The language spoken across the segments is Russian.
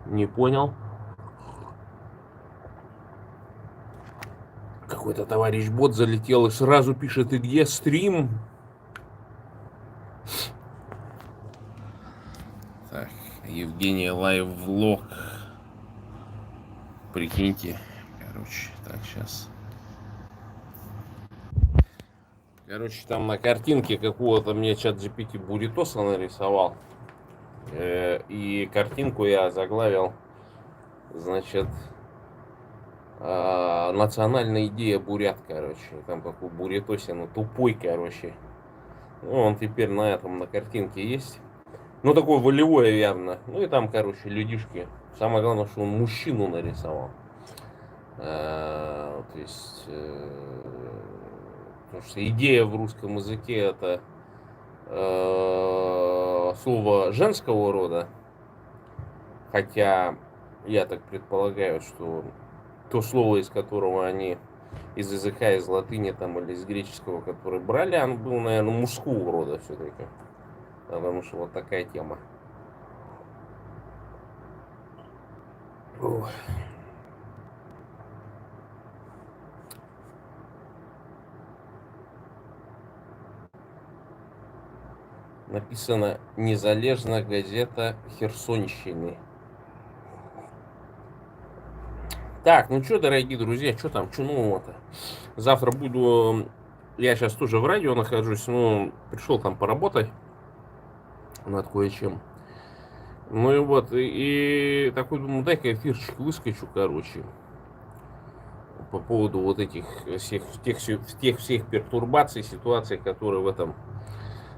Не понял. Какой-то товарищ бот залетел и сразу пишет: и где стрим? Так, Евгения лайв влог. Прикиньте. Короче, так, сейчас. Короче, там на картинке какого-то мне чат GPT буритоса нарисовал. И картинку я заглавил, значит, национальная идея бурят, короче. Там такой буритосин, тупой, короче. Ну, он теперь на этом, на картинке есть. Ну, такое волевое явно. Ну, и там, короче, людишки. Самое главное, что он мужчину нарисовал. То есть, потому что идея в русском языке это слово женского рода. Хотя, я так предполагаю, что то слово, из которого они, из языка, из латыни там, или из греческого, который брали, оно было, наверное, мужского рода все-таки. Потому что вот такая тема. Ой. Написано «Незалежная газета Херсонщины». Так, ну что, дорогие друзья, что там, что нового-то? Завтра буду... Я сейчас тоже в радио нахожусь, ну, пришел там поработать над кое-чем. Ну и вот, и такой думаю, дай-ка эфирчик выскочу, короче, по поводу вот этих тех всех пертурбаций, ситуаций, которые в этом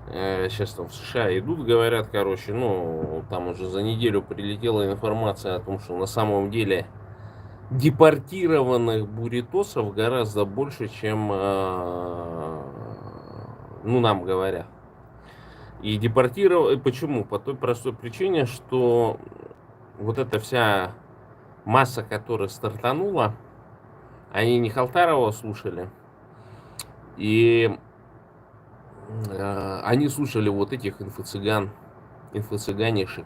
сейчас там в США идут, говорят, короче, ну, там уже за неделю прилетела информация о том, что на самом деле депортированных буритосов гораздо больше, чем, ну, нам говорят. И депортировали, почему? По той простой причине, что вот эта вся масса, которая стартанула, они не Халтарова слушали, и они слушали вот этих инфо-цыганишек,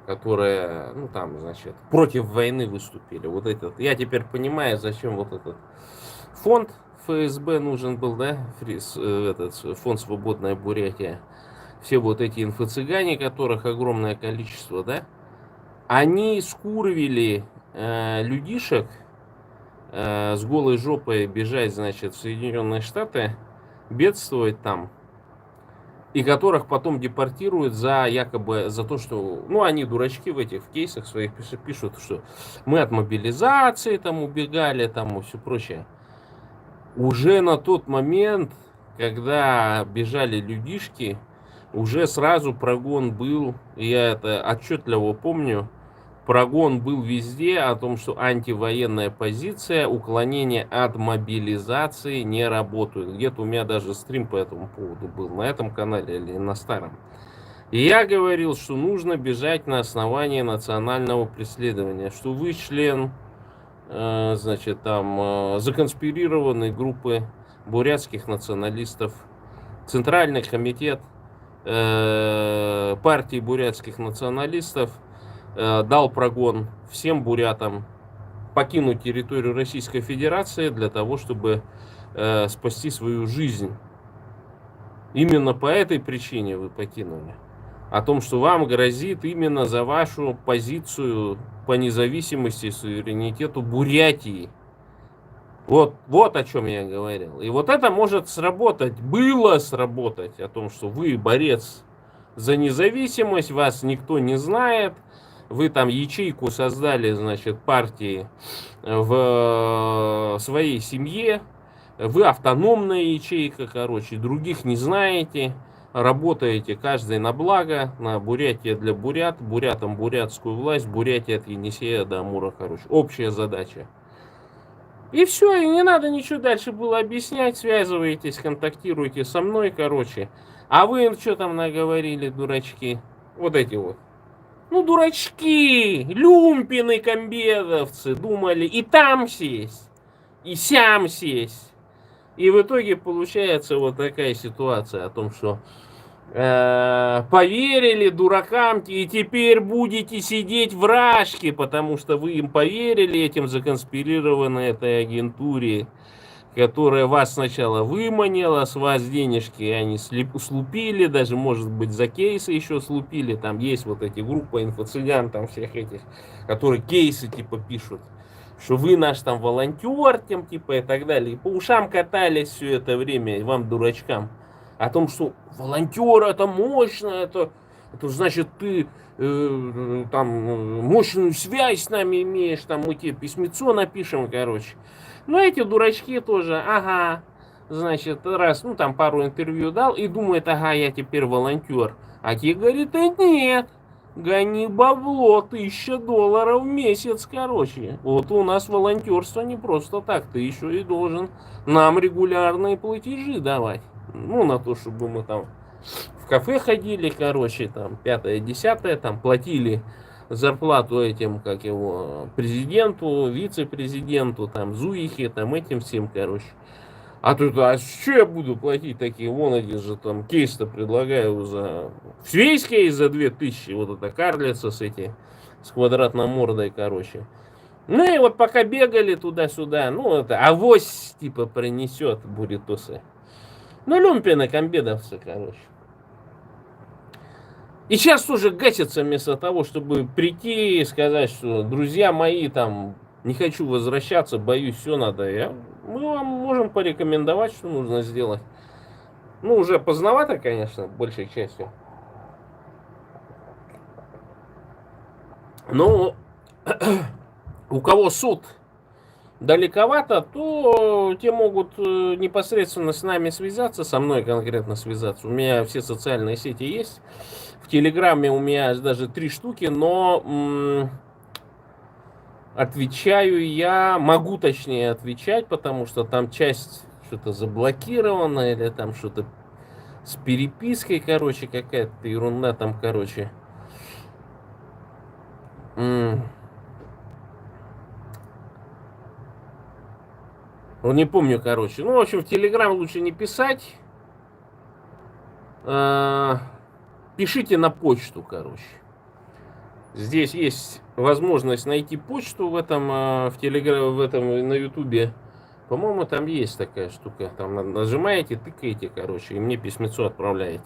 которые, ну там, значит, против войны выступили. Вот этот, я теперь понимаю, зачем вот этот фонд ФСБ нужен был, да, этот фонд «Свободная Бурятия». Все вот эти инфо-цыгане, которых огромное количество, да, они скурвили людишек с голой жопой бежать, значит, в Соединенные Штаты, бедствовать там, и которых потом депортируют за якобы за то, что, ну, они дурачки в этих в кейсах своих пишут, что мы от мобилизации там убегали, там и все прочее. Уже на тот момент, когда бежали людишки, уже сразу прогон был, я это отчетливо помню, прогон был везде о том, что антивоенная позиция, уклонение от мобилизации не работают. Где-то у меня даже стрим по этому поводу был, на этом канале или на старом. И я говорил, что нужно бежать на основании национального преследования, что вы член, значит, там, законспирированной группы бурятских националистов, Центральный комитет партии бурятских националистов дал прогон всем бурятам покинуть территорию Российской Федерации для того, чтобы спасти свою жизнь. Именно по этой причине вы покинули. О том, что вам грозит именно за вашу позицию по независимости и суверенитету Бурятии. Вот о чем я говорил. И вот это может сработать, было сработать, о том, что вы борец за независимость, вас никто не знает, вы там ячейку создали, значит, партии в своей семье, вы автономная ячейка, короче, других не знаете, работаете каждый на благо, на Бурятия для бурят, бурятам бурятскую власть, Бурятия от Енисея до Амура, короче, общая задача. И все, и не надо ничего дальше было объяснять, связываетесь, контактируйте со мной, короче. А вы что там наговорили, дурачки? Вот эти вот. Ну, дурачки, люмпины, комбедовцы, думали и там сесть, и сям сесть. И в итоге получается вот такая ситуация о том, что Поверили дуракам, и теперь будете сидеть в рашке, потому что вы им поверили, этим законспирированной этой агентуре, которая вас сначала выманила, с вас денежки они слупили, даже, может быть, за кейсы еще слупили. Там есть вот эти группы инфо-цыган, там всех этих, которые кейсы типа пишут, что вы наш там волонтер, тем типа и так далее. И по ушам катались все это время, вам, дурачкам, о том, что волонтер это мощно, это значит ты там мощную связь с нами имеешь, там мы тебе письмецо напишем, короче. Ну, эти дурачки тоже, ага, значит, раз, ну, там пару интервью дал и думает, ага, я теперь волонтер. А те говорит, нет, гони бабло, $1000 в месяц, короче. Вот у нас волонтерство не просто так, ты еще и должен нам регулярные платежи давать. Ну, на то, чтобы мы там в кафе ходили, короче, там, 5-10, там, платили зарплату этим, как его, президенту, вице-президенту, там, Зуихе, там, этим всем, короче. А тут, а что я буду платить такие? Вон один же там кейс-то предлагаю за... Весь кейс за 2000, вот эта карлица с эти, с квадратной мордой, короче. Ну и вот пока бегали туда-сюда, ну это авось типа принесет буритосы. Ну люмпины, комбедовцы, короче. И сейчас тоже гасятся вместо того, чтобы прийти и сказать, что друзья мои, там, не хочу возвращаться, боюсь, все надо. Мы вам можем порекомендовать, что нужно сделать. Ну, уже поздновато, конечно, большей частью. Но у кого суд далековато, то те могут непосредственно с нами связаться, со мной конкретно связаться. У меня все социальные сети есть. В Телеграме у меня даже 3 штуки, но отвечаю я, могу точнее отвечать, потому что там часть что-то заблокирована или там что-то с перепиской, короче, какая-то ерунда там, короче. Ну, не помню, короче. Ну, в общем, в Телеграм лучше не писать. Пишите на почту, короче. Здесь есть возможность найти почту в этом, в Телеграм, в этом, на Ютубе. По-моему, там есть такая штука. Там нажимаете, тыкаете, короче, и мне письмецо отправляете.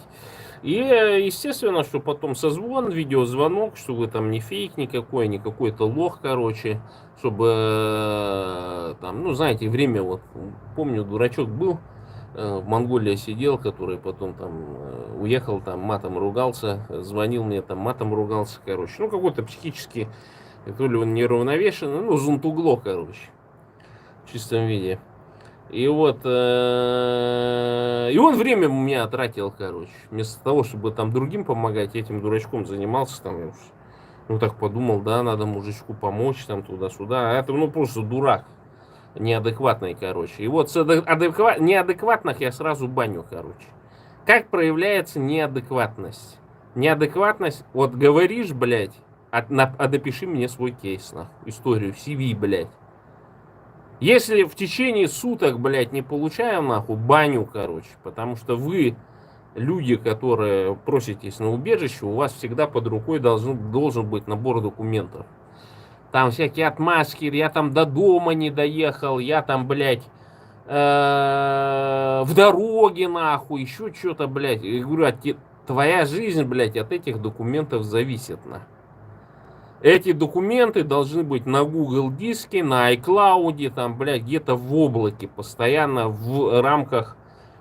И, естественно, что потом созвон, видеозвонок, что вы там не фейк никакой, не какой-то лох, короче. Чтобы, там, ну, знаете, время вот, помню, дурачок был, в Монголии сидел, который потом там уехал, там матом ругался, звонил мне, там матом ругался, короче. Ну, какой-то психически, то ли он неравновешенный, ну, зунтугло, короче, в чистом виде. И вот, и он время у меня тратил, короче. Вместо того, чтобы там другим помогать, этим дурачком занимался, там, ну, так подумал, да, надо мужичку помочь, там, туда-сюда. А это, ну, просто дурак. Неадекватный, короче. И вот с неадекватных я сразу баню, короче. Как проявляется неадекватность? Неадекватность, вот говоришь, блядь, а допиши мне свой кейс, нахуй, историю, CV, блядь. Если в течение суток, блядь, не получаем, нахуй, баню, короче, потому что вы, люди, которые проситесь на убежище, у вас всегда под рукой должен быть набор документов. Там всякие отмазки, я там до дома не доехал, я там, блядь, в дороге, нахуй, еще что-то, блядь. Я говорю, твоя жизнь, блядь, от этих документов зависит, нахуй. Эти документы должны быть на Google диске, на iCloud, там, блядь, где-то в облаке, постоянно в рамках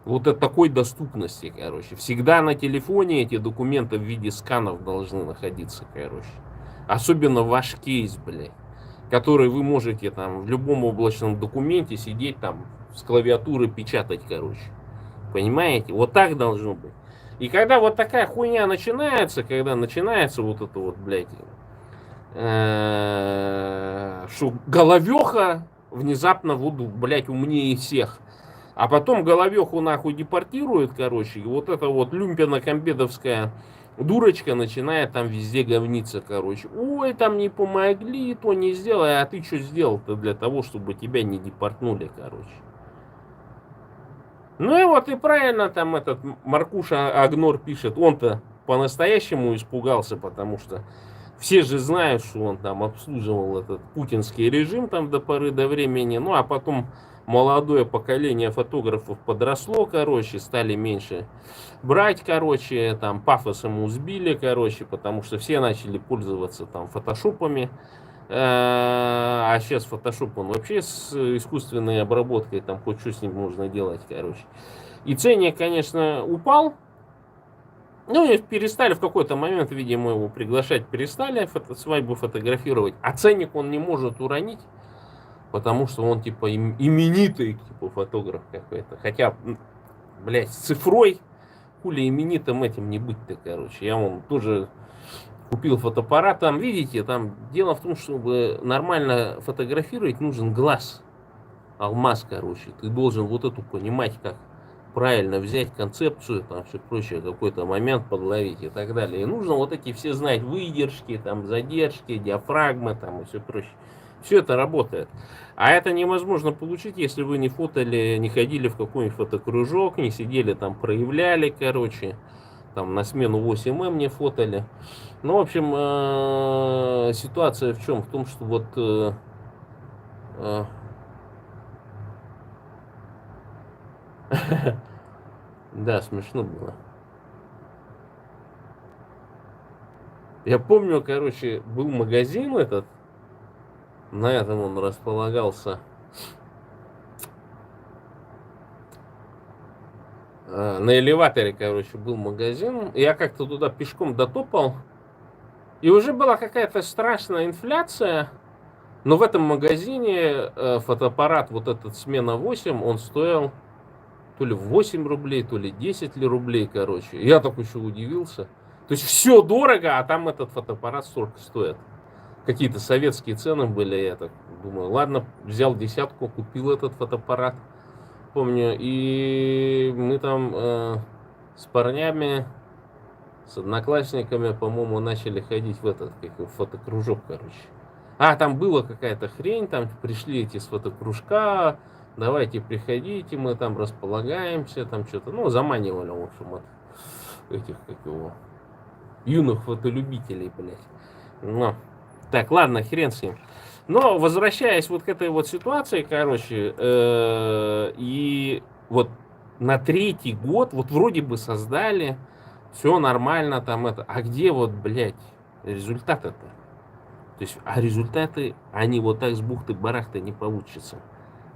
вот такой доступности, короче. Всегда на телефоне эти документы в виде сканов должны находиться, короче. Особенно ваш кейс, блядь, который вы можете там в любом облачном документе сидеть там с клавиатуры печатать, короче. Понимаете? Вот так должно быть. И когда вот такая хуйня начинается, когда начинается вот это вот, блядь, что головеха внезапно вот, блядь, умнее всех. А потом головеху нахуй депортируют, короче, и вот эта вот люмпина-комбедовская дурочка начинает там везде говниться, короче. Ой, там не помогли, то не сделали. А ты что сделал-то для того, чтобы тебя не депортнули, короче? Ну и вот и правильно там этот Маркуша Агнор пишет, он-то по-настоящему испугался, потому что все же знают, что он там обслуживал этот путинский режим там до поры до времени, ну а потом молодое поколение фотографов подросло, короче, стали меньше брать, короче, там пафосом узбили, короче, потому что все начали пользоваться там фотошопами. А сейчас фотошоп, он вообще с искусственной обработкой, там хоть что с ним можно делать, короче. И ценник, конечно, упал. Ну, и перестали в какой-то момент, видимо, его приглашать, перестали свадьбу фотографировать. А ценник он не может уронить, потому что он, типа, именитый, типа, фотограф какой-то. Хотя, блядь, с цифрой, хули именитым этим не быть-то, короче. Я вон тоже купил фотоаппарат. Там, видите, там дело в том, чтобы нормально фотографировать, нужен глаз. Алмаз, короче. Ты должен вот эту понимать, как правильно взять концепцию, там все прочее, какой-то момент подловить и так далее. И нужно вот эти все знать выдержки, там задержки, диафрагмы, там и все прочее. Все это работает. А это невозможно получить, если вы не фотали, не ходили в какой-нибудь фотокружок, не сидели там, проявляли, короче, там на смену 8М не фотали. Ну, в общем, ситуация в чем? В том, что вот э, да, смешно было. Я помню, короче, был магазин этот, на этом он располагался. На элеваторе, короче, был магазин. Я как-то туда пешком дотопал. И уже была какая-то страшная инфляция. Но в этом магазине фотоаппарат, вот этот смена 8, он стоил то ли 8 рублей, то ли 10 ли рублей, короче. Я так еще удивился. То есть все дорого, а там этот фотоаппарат столько стоит. Какие-то советские цены были, я так думаю, ладно, взял десятку, купил этот фотоаппарат, помню, и мы там с парнями, с одноклассниками, по-моему, начали ходить в этот, как его, фотокружок, короче. А, там была какая-то хрень, там пришли эти с фотокружка, давайте приходите, мы там располагаемся, там что-то, ну, заманивали, в общем, от этих, как его, юных фотолюбителей, блядь. Ну, так, ладно, хрен с ним. Но возвращаясь вот к этой вот ситуации, короче, и вот на третий год, вот вроде бы создали, все нормально там это, а где вот, блядь, результат это? То есть, а результаты, они вот так с бухты-барахты не получатся.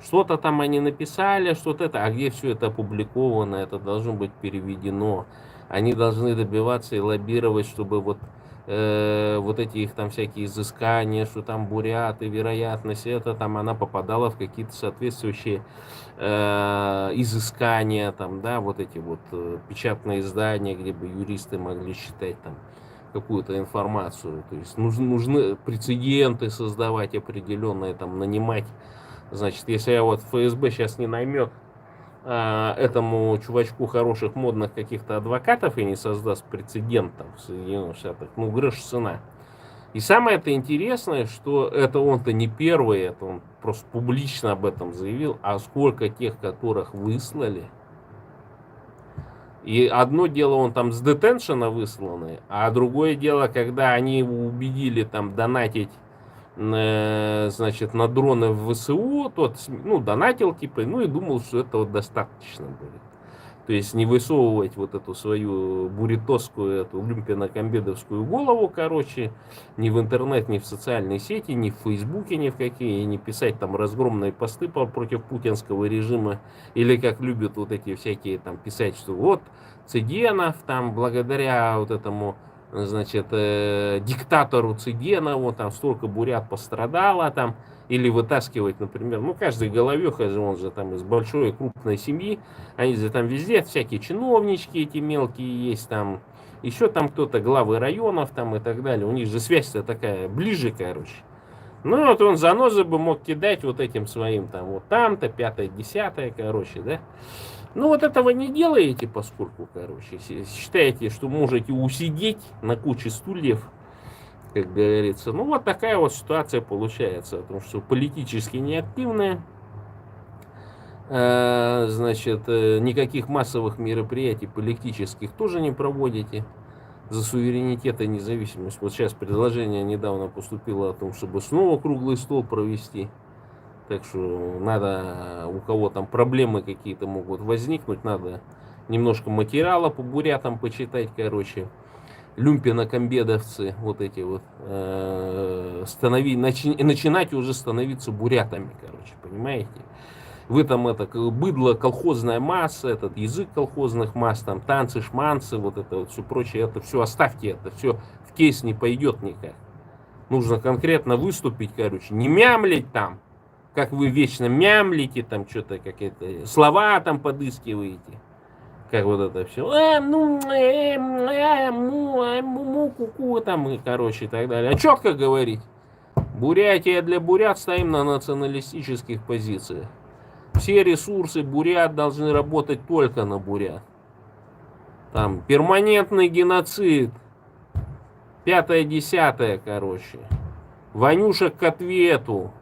Что-то там они написали, что-то это, а где все это опубликовано, это должно быть переведено. Они должны добиваться и лоббировать, чтобы вот, вот эти их там всякие изыскания, что там буряты, вероятность, это там она попадала в какие-то соответствующие изыскания, там, да, вот эти вот печатные издания, где бы юристы могли считать там какую-то информацию. То есть нужны прецеденты создавать определенные, там, нанимать. Значит, если я вот ФСБ сейчас не наймет этому чувачку хороших модных каких-то адвокатов и не создаст прецедент там в Соединенных Штатах, ну, грош цена. И самое это интересное, что это он-то не первый, это он просто публично об этом заявил, а сколько тех, которых выслали. И одно дело, он там с детеншена высланный, а другое дело, когда они его убедили там донатить, значит, на дроны в ВСУ, тот, ну, донатил, типа, ну, и думал, что этого достаточно будет. То есть не высовывать вот эту свою буритосскую, эту люмпино-комбедовскую голову, короче, ни в интернет, ни в социальные сети, ни в Фейсбуке, ни в какие, и не писать там разгромные посты против путинского режима, или как любят вот эти всякие там писать, что вот Цыденов там благодаря вот этому, значит, диктатору Цыденову там столько бурят пострадало там, или вытаскивать, например, ну, каждый головеха же, он же там из большой и крупной семьи, они же там везде, всякие чиновнички эти мелкие есть, там, еще там кто-то, главы районов там и так далее, у них же связь-то такая ближе, короче. Ну, вот он занозы бы мог кидать вот этим своим, там, вот там-то, пятое, десятое, короче, да. Ну, вот этого не делаете, поскольку, короче, считаете, что можете усидеть на куче стульев, как говорится. Ну, вот такая вот ситуация получается, потому что политически неактивные, Значит, никаких массовых мероприятий политических тоже не проводите за суверенитет и независимость. Вот сейчас предложение недавно поступило о том, чтобы снова круглый стол провести. Так что надо, у кого там проблемы какие-то могут возникнуть, надо немножко материала по бурятам почитать, короче. Люмпино-комбедовцы, вот эти вот, начинать уже становиться бурятами, короче, понимаете? Вы там это быдло, колхозная масса, этот язык колхозных масс, там танцы, шманцы, вот это вот все прочее, это все оставьте, это все в кейс не пойдет никак. Нужно конкретно выступить, короче, не мямлить там, как вы вечно мямлите, там что-то какие-то слова там подыскиваете. Как вот это все. Ку-ку, там, и, короче, и так далее. А четко говорить. Бурятия для бурят стоим на националистических позициях. Все ресурсы бурят должны работать только на бурят. Там перманентный геноцид. 5-10, короче. Ванюшек к ответу.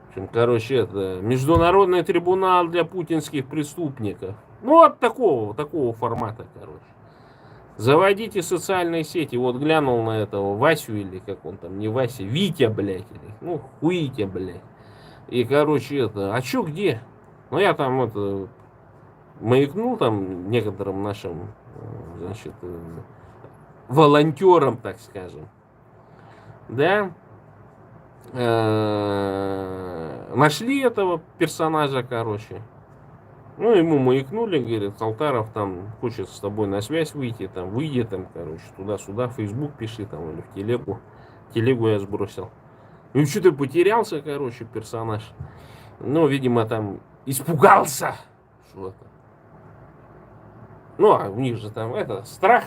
В общем, короче, это международный трибунал для путинских преступников. Ну, вот такого формата, короче. Заводите социальные сети. Вот глянул на этого Васю, или как он там, не Вася, Витя, блядь, или, ну, Хуитя, блядь. И, короче, это, а чё, где? Ну, я там, это, маякнул там некоторым нашим, значит, волонтерам, так скажем. Да? Нашли этого персонажа, короче. Ну, ему маякнули, говорит, Алтаров там хочет с тобой на связь выйти, там, выйди там, короче, туда-сюда, в Facebook пиши там, или в телегу. Телегу я сбросил. И что-то потерялся, короче, персонаж. Ну, видимо, там испугался. Что-то. Ну, а у них же там это, страх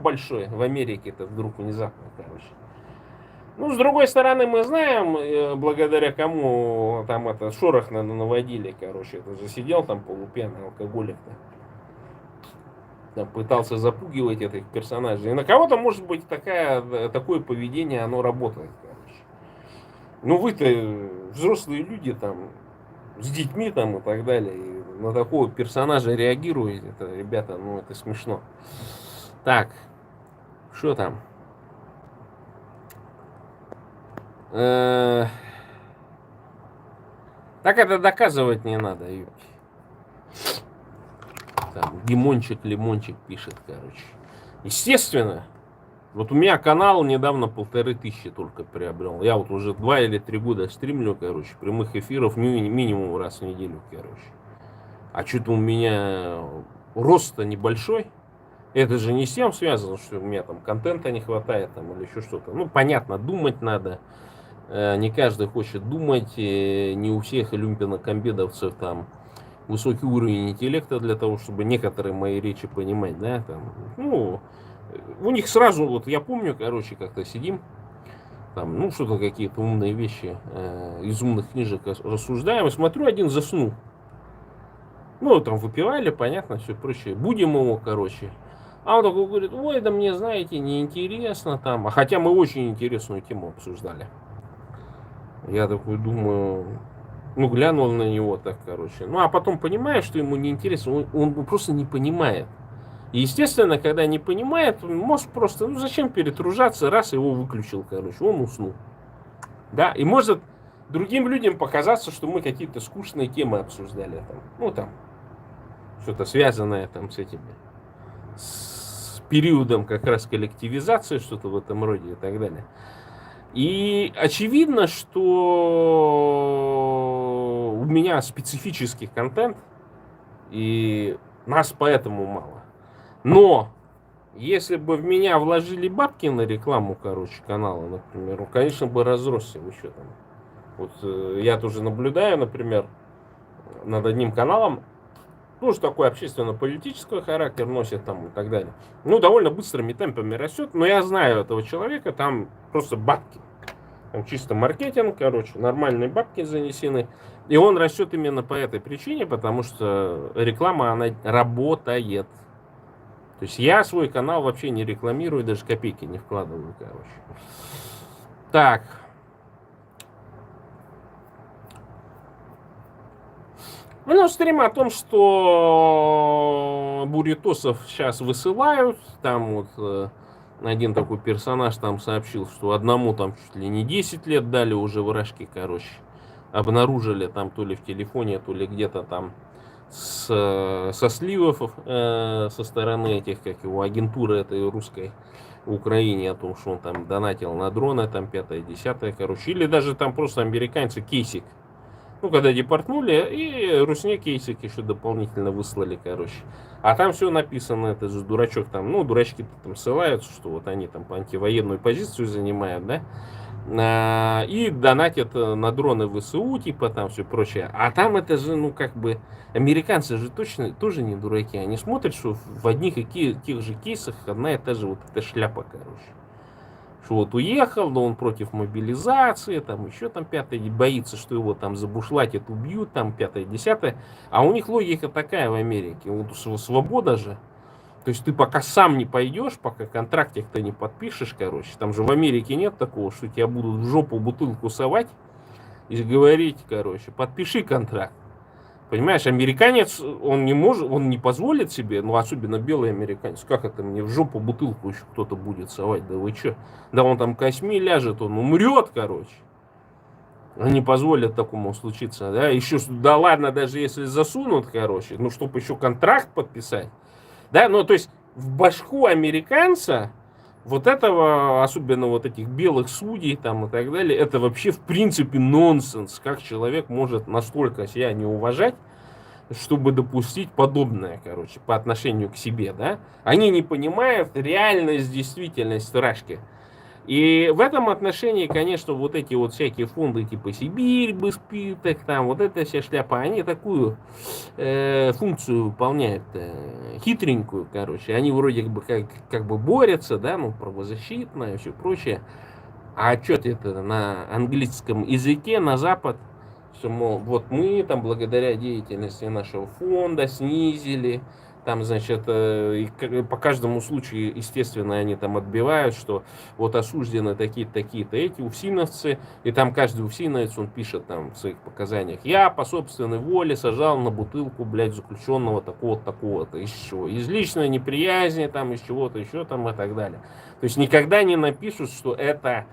большой в Америке-то вдруг внезапно, короче. Ну, с другой стороны, мы знаем, благодаря кому там это шорох наводили, короче, это же сидел там полупьяный алкоголик-то. Там пытался запугивать этих персонажей. И на кого-то, может быть, такое поведение, оно работает, короче. Ну, вы-то взрослые люди там, с детьми там и так далее, и на такого персонажа реагируете, это, ребята, ну, это смешно. Так, что там? Так это доказывать не надо, ёпки. Там Димончик, Лимончик пишет, короче. Естественно, вот у меня канал недавно 1500 только приобрел. Я вот уже 2 или 3 года стримлю, короче, прямых эфиров минимум раз в неделю, короче. А что-то у меня рост-то небольшой. Это же не с тем связано, что у меня там контента не хватает там, или еще что-то. Ну, понятно, думать надо. Не каждый хочет думать, не у всех люмпинокомбедовцев там высокий уровень интеллекта для того, чтобы некоторые мои речи понимать, да, там, ну, у них сразу, вот я помню, короче, как-то сидим, там, ну, что-то какие-то умные вещи из умных книжек рассуждаем, и смотрю, один заснул. Ну, там выпивали, понятно, все прочее, будем его, короче. А он такой говорит, ой, да мне, знаете, неинтересно там, а хотя мы очень интересную тему обсуждали. Я такой думаю, ну, глянул на него так, короче. Ну, а потом понимаю, что ему неинтересно, он просто не понимает. И, естественно, когда не понимает, мозг просто, ну, зачем перетружаться, раз его выключил, короче, он уснул. Да, и может другим людям показаться, что мы какие-то скучные темы обсуждали там. Ну, там, что-то связанное там с этими, с периодом как раз коллективизации, что-то в этом роде и так далее. И очевидно, что у меня специфический контент, и нас поэтому мало. Но если бы в меня вложили бабки на рекламу, короче, канала, например, он, конечно, бы разросся. Вы что там? Вот я тоже наблюдаю, например, над одним каналом, ну, что такой общественно-политический характер носит там и так далее. Ну, довольно быстрыми темпами растет, но я знаю этого человека, там просто бабки. Там чисто маркетинг, короче, нормальные бабки занесены. И он растет именно по этой причине, потому что реклама, она работает. То есть я свой канал вообще не рекламирую, даже копейки не вкладываю, короче. Так. Ну, стрим о том, что буритосов сейчас высылают. Там вот один такой персонаж там сообщил, что одному там чуть ли не 10 лет дали уже в Рашке, короче. Обнаружили там то ли в телефоне, то ли где-то там со сливов со стороны этих, как его, агентуры этой русской в Украине, о том, что он там донатил на дроны, там пятое, десятое, короче. Или даже там просто американцы кейсик. Ну, когда депортнули, и Русне кейсик еще дополнительно выслали, короче. А там все написано, это же дурачок там, ну, дурачки там ссылаются, что вот они там антивоенную позицию занимают, да, и донатят на дроны ВСУ, типа там все прочее. А там это же, ну, как бы, американцы же точно тоже не дураки. Они смотрят, что в одних и тех же кейсах одна и та же вот эта шляпа, короче. Что вот уехал, но он против мобилизации, там еще там пятое, боится, что его там забушлатят, убьют, там пятое, десятое. А у них логика такая в Америке, вот свобода же. То есть ты пока сам не пойдешь, пока контрактик-то не подпишешь, короче. Там же в Америке нет такого, что тебя будут в жопу бутылку совать и говорить, короче, подпиши контракт. Понимаешь, американец, он не может, он не позволит себе, ну, особенно белый американец, как это мне в жопу бутылку еще кто-то будет совать, да вы че? Да он там косьми ляжет, он умрет, короче. Не позволят такому случиться, да, еще, да ладно, даже если засунут, короче, ну, чтобы еще контракт подписать, да, ну, то есть в башку американца вот этого, особенно вот этих белых судей там и так далее, это вообще в принципе нонсенс, как человек может настолько себя не уважать, чтобы допустить подобное, короче, по отношению к себе, да. Они не понимают реальность, действительность Рашки. И в этом отношении, конечно, вот эти вот всякие фонды типа Сибирь, Беспиток, там вот эта вся шляпа, они такую функцию выполняют хитренькую, короче. Они вроде бы как бы борются, да, ну, правозащитно и все прочее. А что-то это на английском языке, на Запад, что, мол, вот мы там благодаря деятельности нашего фонда снизили, там, значит, по каждому случаю, естественно, они там отбивают, что вот осуждены такие-то, такие-то эти уфсиновцы, и там каждый уфсиновец, он пишет там в своих показаниях: я по собственной воле сажал на бутылку, блядь, заключенного такого-то, такого-то, из чего? Из личной неприязни, там, из чего-то еще там и так далее. То есть никогда не напишут, что это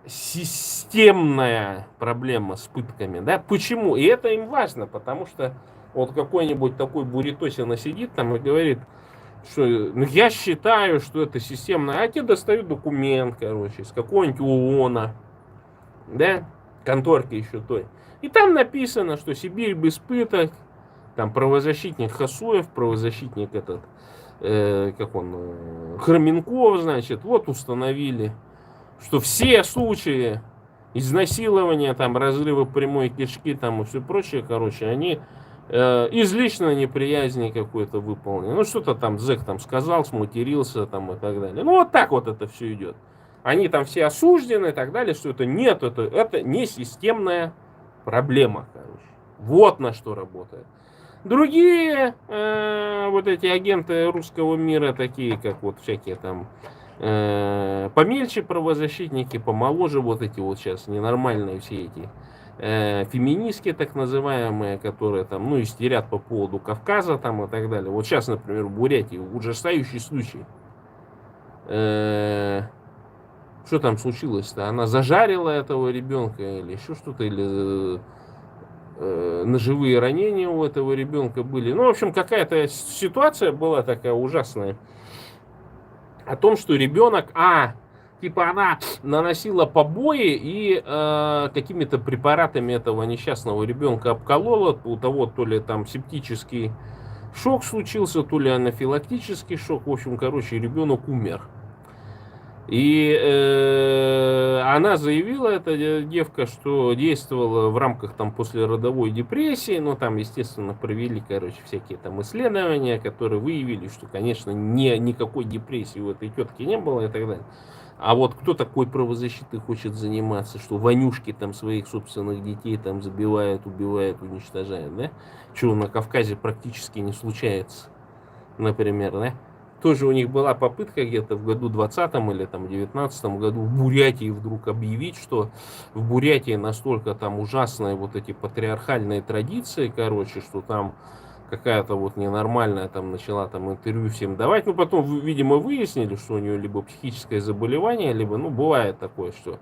системная проблема с пытками, да? Почему? И это им важно, потому что вот какой-нибудь такой буритосина сидит там и говорит, что ну, я считаю, что это системно, а тебе достают документ, короче, с какого-нибудь ООНа, да, конторки еще той. И там написано, что Сибирь без пыток, там правозащитник Хасуев, правозащитник этот, как он, Хроменков, значит, вот установили, что все случаи изнасилования, там, разрыва прямой кишки, там, и все прочее, короче, они из личной неприязни какой-то выполнены. Ну, что-то там зэк там сказал, сматерился, там, и так далее. Ну, вот так вот это все идет. Они там все осуждены и так далее, что это нет, это не системная проблема, короче. Вот на что работает. Другие вот эти агенты русского мира, такие как вот всякие там помельче правозащитники, помоложе вот эти вот сейчас ненормальные все эти феминистки так называемые, которые там, ну, истерят по поводу Кавказа там и так далее. Вот сейчас, например, в Бурятии ужасающий случай. Что там случилось-то? Она зажарила этого ребенка или еще что-то, или ножевые ранения у этого ребенка были. Ну, в общем, какая-то ситуация была такая ужасная. О том, что ребенок, типа она наносила побои и какими-то препаратами этого несчастного ребенка обколола. У того то ли там септический шок случился, то ли анафилактический шок. В общем, короче, ребенок умер. И она заявила, эта девка, что действовала в рамках там послеродовой депрессии, но там, естественно, провели, короче, всякие там исследования, которые выявили, что, конечно, никакой депрессии у этой тетки не было и так далее. А вот кто такой правозащитой хочет заниматься, что вонюшки там своих собственных детей там забивают, убивают, уничтожают, да? Чего на Кавказе практически не случается, например, да? Тоже у них была попытка где-то в году 20 или там 19 году в Бурятии вдруг объявить, что в Бурятии настолько там ужасные вот эти патриархальные традиции, короче, что там какая-то вот ненормальная там начала там интервью всем давать. Ну, потом, видимо, выяснили, что у нее либо психическое заболевание, либо, ну, бывает такое, что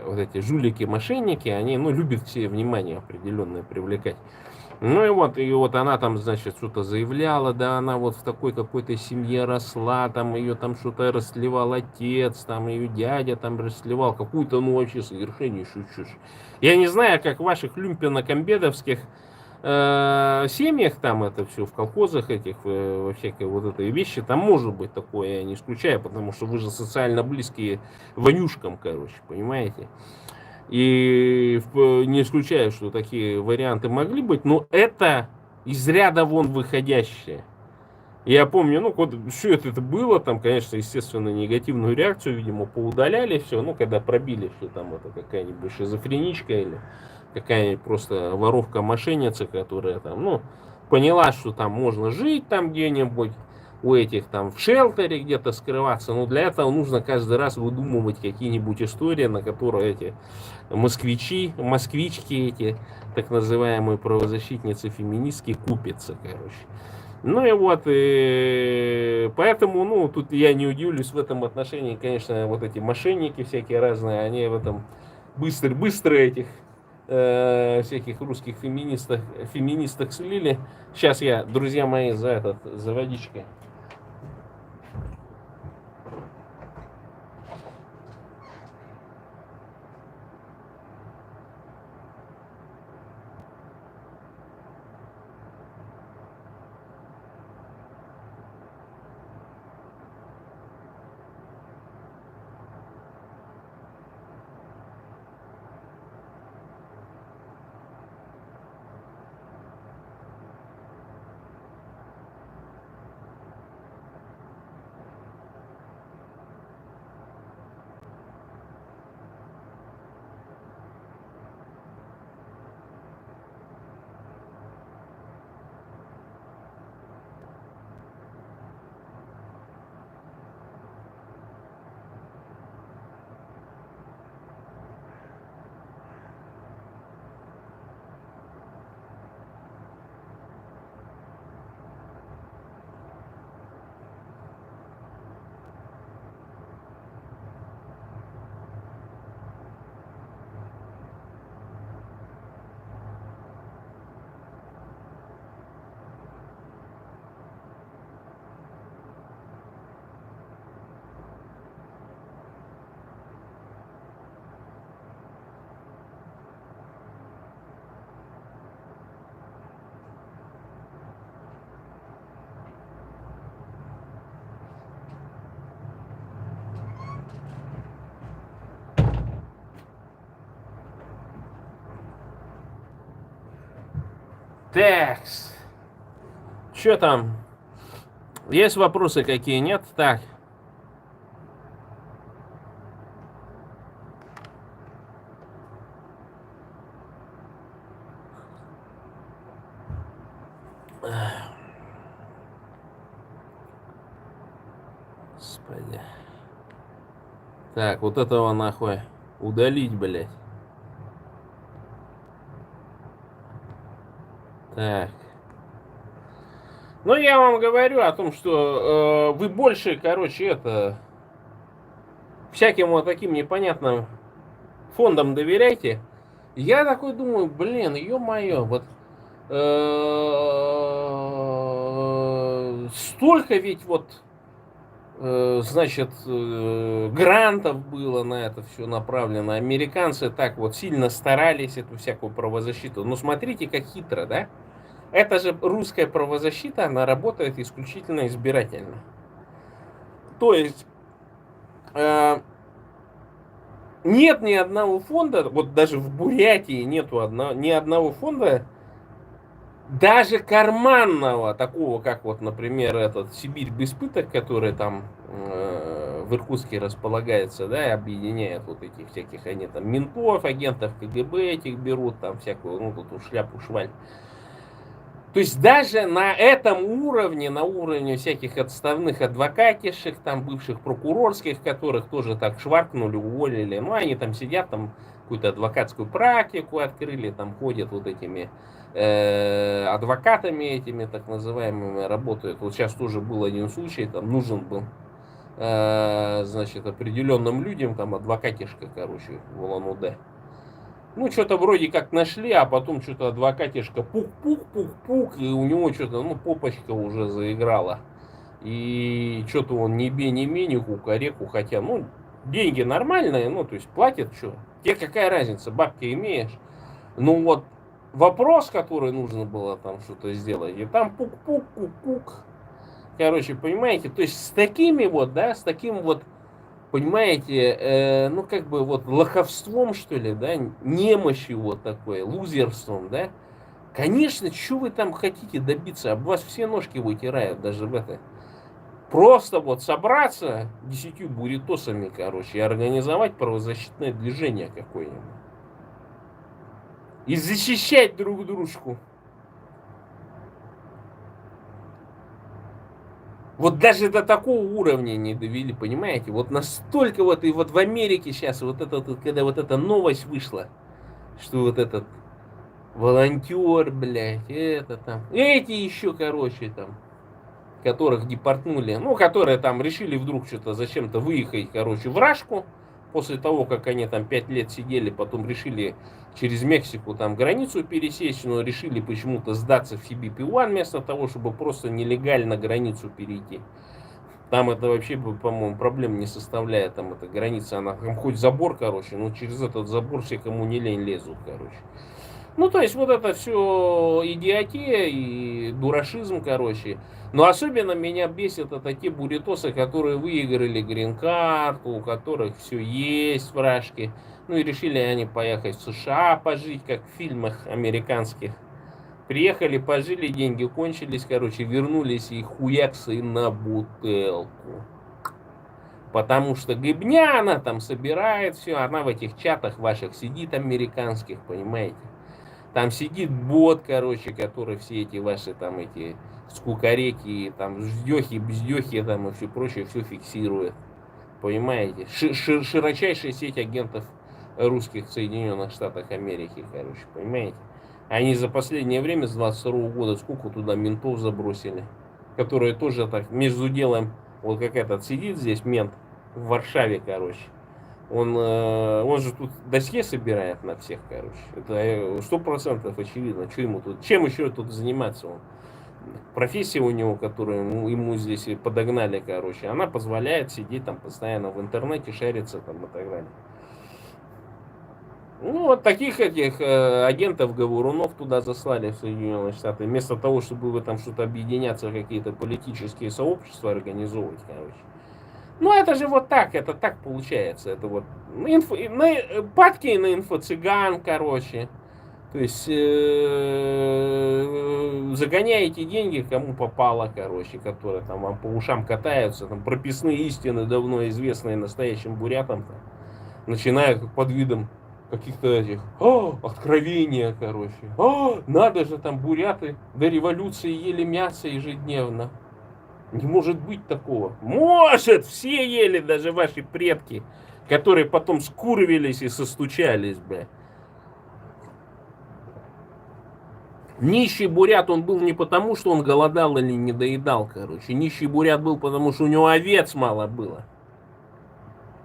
вот эти жулики, мошенники, они, ну, любят все внимание определенное привлекать. Ну и вот она там, значит, что-то заявляла, да, она вот в такой какой-то семье росла, там ее там что-то расливал отец, там ее дядя там расливал, какую-то, ну, вообще совершеннейшую чушь. Я не знаю, как в ваших люмпино-комбедовских семьях там это все, в колхозах этих, во всякой вот этой вещи, там может быть такое, я не исключаю, потому что вы же социально близкие вонюшкам, короче, понимаете? И не исключаю, что такие варианты могли быть, но это из ряда вон выходящее. Я помню, ну, вот все это было, там, конечно, естественно, негативную реакцию, видимо, поудаляли все, ну, когда пробили, что там это какая-нибудь шизофреничка или какая-нибудь просто воровка-мошенница, которая там, ну, поняла, что там можно жить там где-нибудь, у этих там в шелтере где-то скрываться, но для этого нужно каждый раз выдумывать какие-нибудь истории, на которые эти москвичи, москвички эти, так называемые правозащитницы, феминистки купятся, короче. Ну и вот, и поэтому, ну, тут я не удивлюсь в этом отношении, конечно, вот эти мошенники всякие разные, они в этом быстро этих всяких русских феминисток слили. Сейчас я, друзья мои, за водичкой. Такс. Что там? Есть вопросы какие? Нет? Так. Господи. Так, вот этого нахуй удалить, блядь. Так. Ну, я вам говорю о том, что вы больше, короче, это всяким вот таким непонятным фондам доверяйте. Я такой думаю, блин, ё-моё, вот столько ведь вот, значит, грантов было на это все направлено. Американцы так вот сильно старались эту всякую правозащиту. Но смотрите, как хитро, да? Это же русская правозащита, она работает исключительно избирательно. То есть нет ни одного фонда, вот даже в Бурятии нету ни одного фонда, даже карманного, такого, как вот, например, этот Сибирь без пыток, который там в Иркутске располагается, да, и объединяет вот этих всяких, они там ментов, агентов КГБ этих берут, там всякую, ну, тут шляпу, шваль. То есть даже на этом уровне, на уровне всяких отставных адвокатишек, там бывших прокурорских, которых тоже так шваркнули, уволили, ну они там сидят, там какую-то адвокатскую практику открыли, там ходят вот этими адвокатами этими так называемыми, работают. Вот сейчас тоже был один случай, там нужен был значит, определенным людям, там адвокатишка, короче, в Улан-Удэ. Ну, что-то вроде как нашли, а потом что-то адвокатишка пук-пук-пук-пук, и у него что-то, ну, попочка уже заиграла. И что-то он ни бе, ни ме, ни кукареку, хотя, ну, деньги нормальные, ну, то есть платят, что? Тебе какая разница, бабки имеешь? Ну, вот вопрос, который нужно было там что-то сделать, и там пук-пук-пук-пук. Короче, понимаете, то есть с такими вот, да, с таким вот, понимаете, ну как бы вот лоховством, что ли, да, немощью вот такой, лузерством, да, конечно, что вы там хотите добиться, об вас все ножки вытирают даже в это. Просто вот собраться 10 буритосами, короче, и организовать правозащитное движение какое-нибудь. И защищать друг дружку. Вот даже до такого уровня не довели, понимаете? Вот настолько вот, и вот в Америке сейчас, вот это, когда вот эта новость вышла, что вот этот волонтер, блядь, это там, эти еще, короче, там, которых депортнули, ну, которые там решили вдруг что-то зачем-то выехать, короче, в Рашку, после того, как они там 5 лет сидели, потом решили через Мексику там границу пересечь, но решили почему-то сдаться в CBP-1 вместо того, чтобы просто нелегально границу перейти. Там это вообще, по-моему, проблем не составляет, там эта граница, она там хоть забор, короче, но через этот забор все, кому не лень, лезут, короче. Ну, то есть, вот это все идиотия и дурашизм, короче. Но особенно меня бесит это те буритосы, которые выиграли грин-карту, у которых все есть в Рашке. Ну и решили они поехать в США пожить, как в фильмах американских. Приехали, пожили, деньги кончились, короче, вернулись и хуяксы на бутылку. Потому что гыбня она там собирает все, она в этих чатах ваших сидит американских, понимаете. Там сидит бот, короче, который все эти ваши там эти скукореки, там ждехи, бздехи там и все прочее, все фиксирует. Понимаете? Широчайшая сеть агентов русских в Соединенных Штатах Америки, короче, понимаете? Они за последнее время, с 22 года, сколько туда ментов забросили, которые тоже так между делом, вот как этот сидит здесь, мент, в Варшаве, короче, он же тут досье собирает на всех, короче. Это 100% очевидно. Что ему тут, чем еще тут заниматься он? Профессия у него, которую ему здесь подогнали, короче, она позволяет сидеть там постоянно в интернете, шариться там и так далее. Ну, вот таких этих агентов, говорунов туда заслали в Соединенные Штаты. Вместо того, чтобы вы там что-то объединяться, какие-то политические сообщества организовывать, короче. Ну, это же вот так, это так получается. Это вот падки на инфо-цыган, короче. То есть загоняете деньги, кому попало, короче, которые там вам по ушам катаются, там прописные истины, давно известные настоящим бурятам, там, начиная под видом каких-то этих откровения, короче. Надо же, там буряты до революции ели мясо ежедневно. Не может быть такого. Может, все ели, даже ваши предки, которые потом скурвились и состучались, бля. Нищий бурят он был не потому, что он голодал или не доедал, короче. Нищий бурят был потому, что у него овец мало было.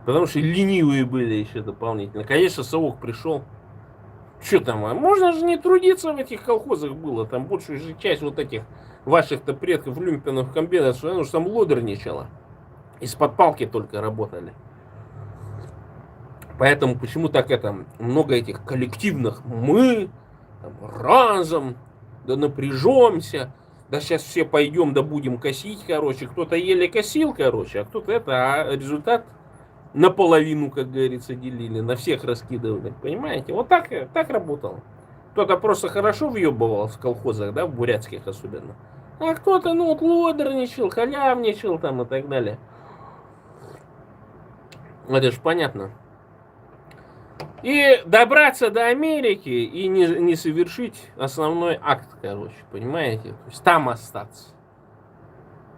Потому что ленивые были еще дополнительно. Конечно, совок пришел. Что там, можно же не трудиться в этих колхозах было. Там большая же часть вот этих ваших-то предков люмпенных комбинатов, что там лодерничало. Из-под палки только работали. Поэтому почему так это много этих коллективных мы там, разом, да напряжемся, да сейчас все пойдем, да будем косить, короче. Кто-то еле косил, короче, а кто-то это, а результат наполовину, как говорится, делили, на всех раскидывали, понимаете? Вот так работало. Кто-то просто хорошо въебывал в колхозах, да, в бурятских особенно. А кто-то, ну, вот лодерничал, халявничал там и так далее. Это же понятно. И добраться до Америки и не совершить основной акт, короче, понимаете? То есть там остаться.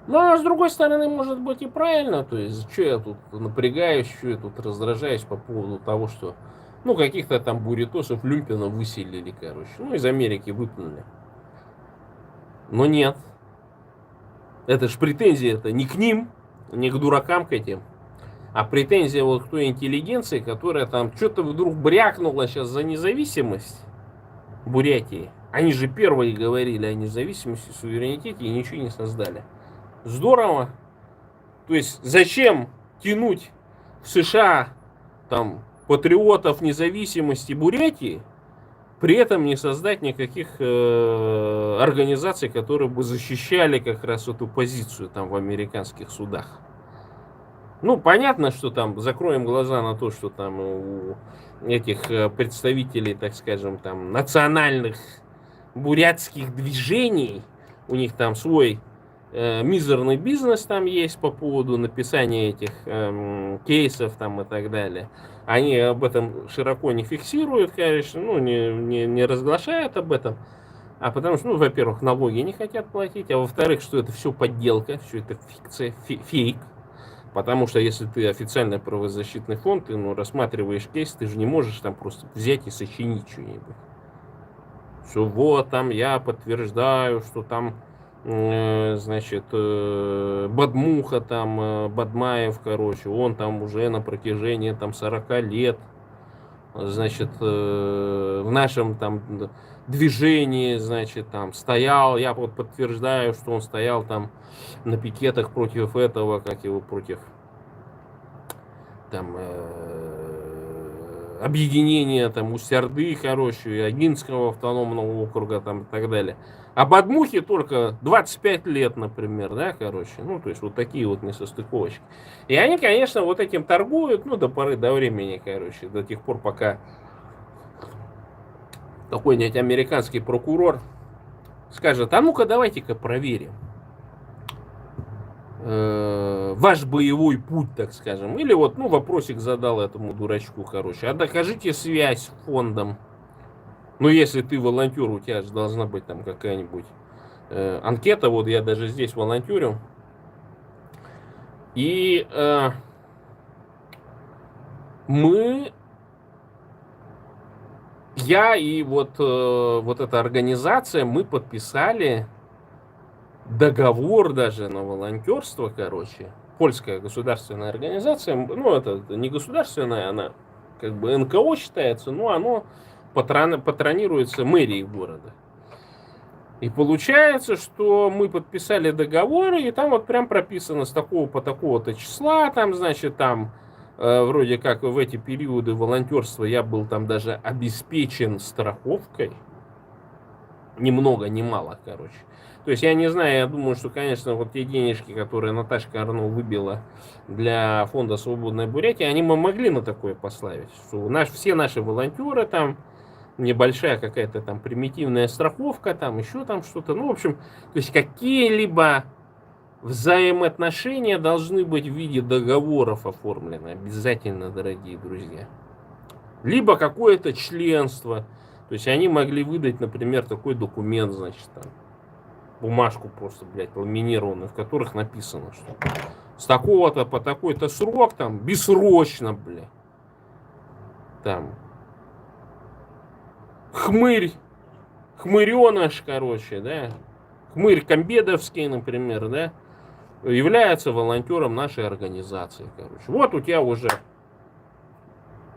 Но, с другой стороны, может быть и правильно. То есть, что я тут напрягаюсь, что я тут раздражаюсь по поводу того, что, ну, каких-то там буритосов Люмпина выселили, короче. Ну, из Америки выпнули. Но нет. Это ж претензия это не к ним, не к дуракам к этим, а претензия вот к той интеллигенции, которая там что-то вдруг брякнула сейчас за независимость Бурятии. Они же первые говорили о независимости, суверенитете и ничего не создали. Здорово. То есть зачем тянуть в США там патриотов независимости Бурятии, при этом не создать никаких организаций, которые бы защищали как раз эту позицию там в американских судах. Ну, понятно, что там закроем глаза на то, что там у этих представителей, так скажем, там национальных бурятских движений, у них там свой мизерный бизнес там есть по поводу написания этих кейсов там и так далее. Они об этом широко не фиксируют, конечно, ну, не разглашают об этом. А потому что, ну, во-первых, налоги не хотят платить, а во-вторых, что это все подделка, все это фикция, фейк. Потому что если ты официальный правозащитный фонд, ты ну, рассматриваешь кейс, ты же не можешь там просто взять и сочинить что-нибудь. Что вот там я подтверждаю, что там, значит, Бадмуха там, Бадмаев, короче, он там уже на протяжении там 40 лет, значит, в нашем там движении, значит, там стоял, я вот подтверждаю, что он стоял там на пикетах против этого, как его, против там объединения там Усть-Орды, короче, и Агинского автономного округа там и так далее. А Бадмухе только 25 лет, например, да, короче. Ну, то есть вот такие вот несостыковочки. И они, конечно, вот этим торгуют, ну, до поры до времени, короче, до тех пор, пока какой-нибудь американский прокурор скажет, а ну-ка давайте-ка проверим ваш боевой путь, так скажем. Или вот, ну, вопросик задал этому дурачку, короче. А докажите связь с фондом. Ну, если ты волонтер, у тебя же должна быть там какая-нибудь анкета. Вот я даже здесь волонтерю. И мы, я и вот эта организация, мы подписали договор даже на волонтерство, короче. Польская государственная организация, ну, это не государственная, она как бы НКО считается, но оно патронируется мэрией города. И получается, что мы подписали договоры, и там вот прям прописано с такого по такого-то числа, там, значит, там вроде как в эти периоды волонтерства я был там даже обеспечен страховкой. Ни много, ни мало, короче. То есть я не знаю, я думаю, что, конечно, вот те денежки, которые Наташка Арно выбила для фонда «Свободная Бурятия», они мы могли на такое поставить. Что все наши волонтеры там, небольшая какая-то там примитивная страховка, там еще там что-то. Ну, в общем, то есть какие-либо взаимоотношения должны быть в виде договоров оформлены. Обязательно, дорогие друзья. Либо какое-то членство. То есть они могли выдать, например, такой документ, значит, там, бумажку просто, блядь, ламинированную, в которых написано, что с такого-то по такой-то срок, там, бессрочно, блядь, там, хмырь, хмыреныш, короче, да, хмырь Комбедовский, например, да, является волонтером нашей организации, короче. Вот у тебя уже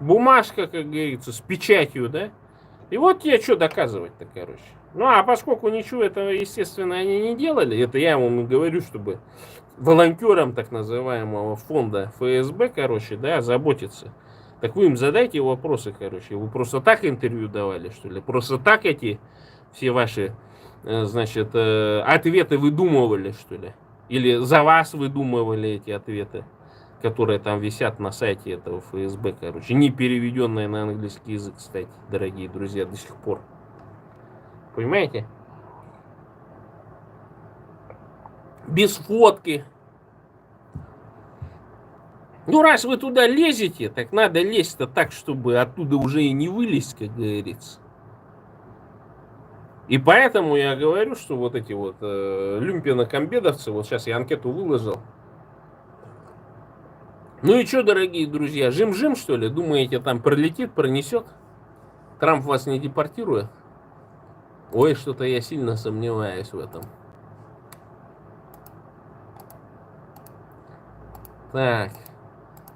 бумажка, как говорится, с печатью, да, и вот тебе что доказывать-то, короче. Ну, а поскольку ничего этого, естественно, они не делали, это я вам говорю, чтобы волонтерам так называемого фонда ФСБ, короче, да, заботиться. Так вы им задайте вопросы, короче. Вы просто так интервью давали, что ли? Просто так эти все ваши, значит, ответы выдумывали, что ли? Или за вас выдумывали эти ответы, которые там висят на сайте этого ФСБ, короче. Не переведенные на английский язык, кстати, дорогие друзья, до сих пор. Понимаете? Без фотки. Ну, раз вы туда лезете, так надо лезть-то так, чтобы оттуда уже и не вылезть, как говорится. И поэтому я говорю, что вот эти вот люмпинокомбедовцы, вот сейчас я анкету выложил. Ну и что, дорогие друзья, жим-жим, что ли? Думаете, там пролетит, пронесет? Трамп вас не депортирует? Ой, что-то я сильно сомневаюсь в этом. Так.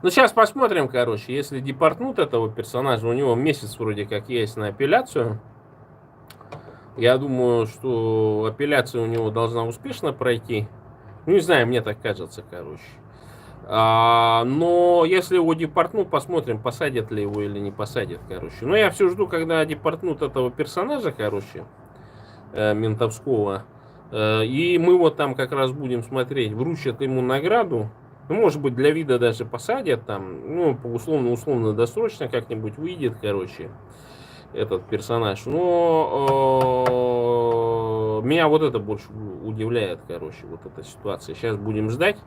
Ну, сейчас посмотрим, короче. Если депортнут этого персонажа, у него месяц вроде как есть на апелляцию. Я думаю, что апелляция у него должна успешно пройти. Ну, не знаю, мне так кажется, короче. Но если его депортнут, посмотрим, посадят ли его или не посадят, короче. Но я все жду, когда депортнут этого персонажа, короче, ментовского. И мы вот там как раз будем смотреть, вручат ему награду. Ну, может быть, для вида даже посадят там, ну, условно-досрочно как-нибудь выйдет, короче, этот персонаж. Но меня вот это больше удивляет, короче, вот эта ситуация. Сейчас будем ждать.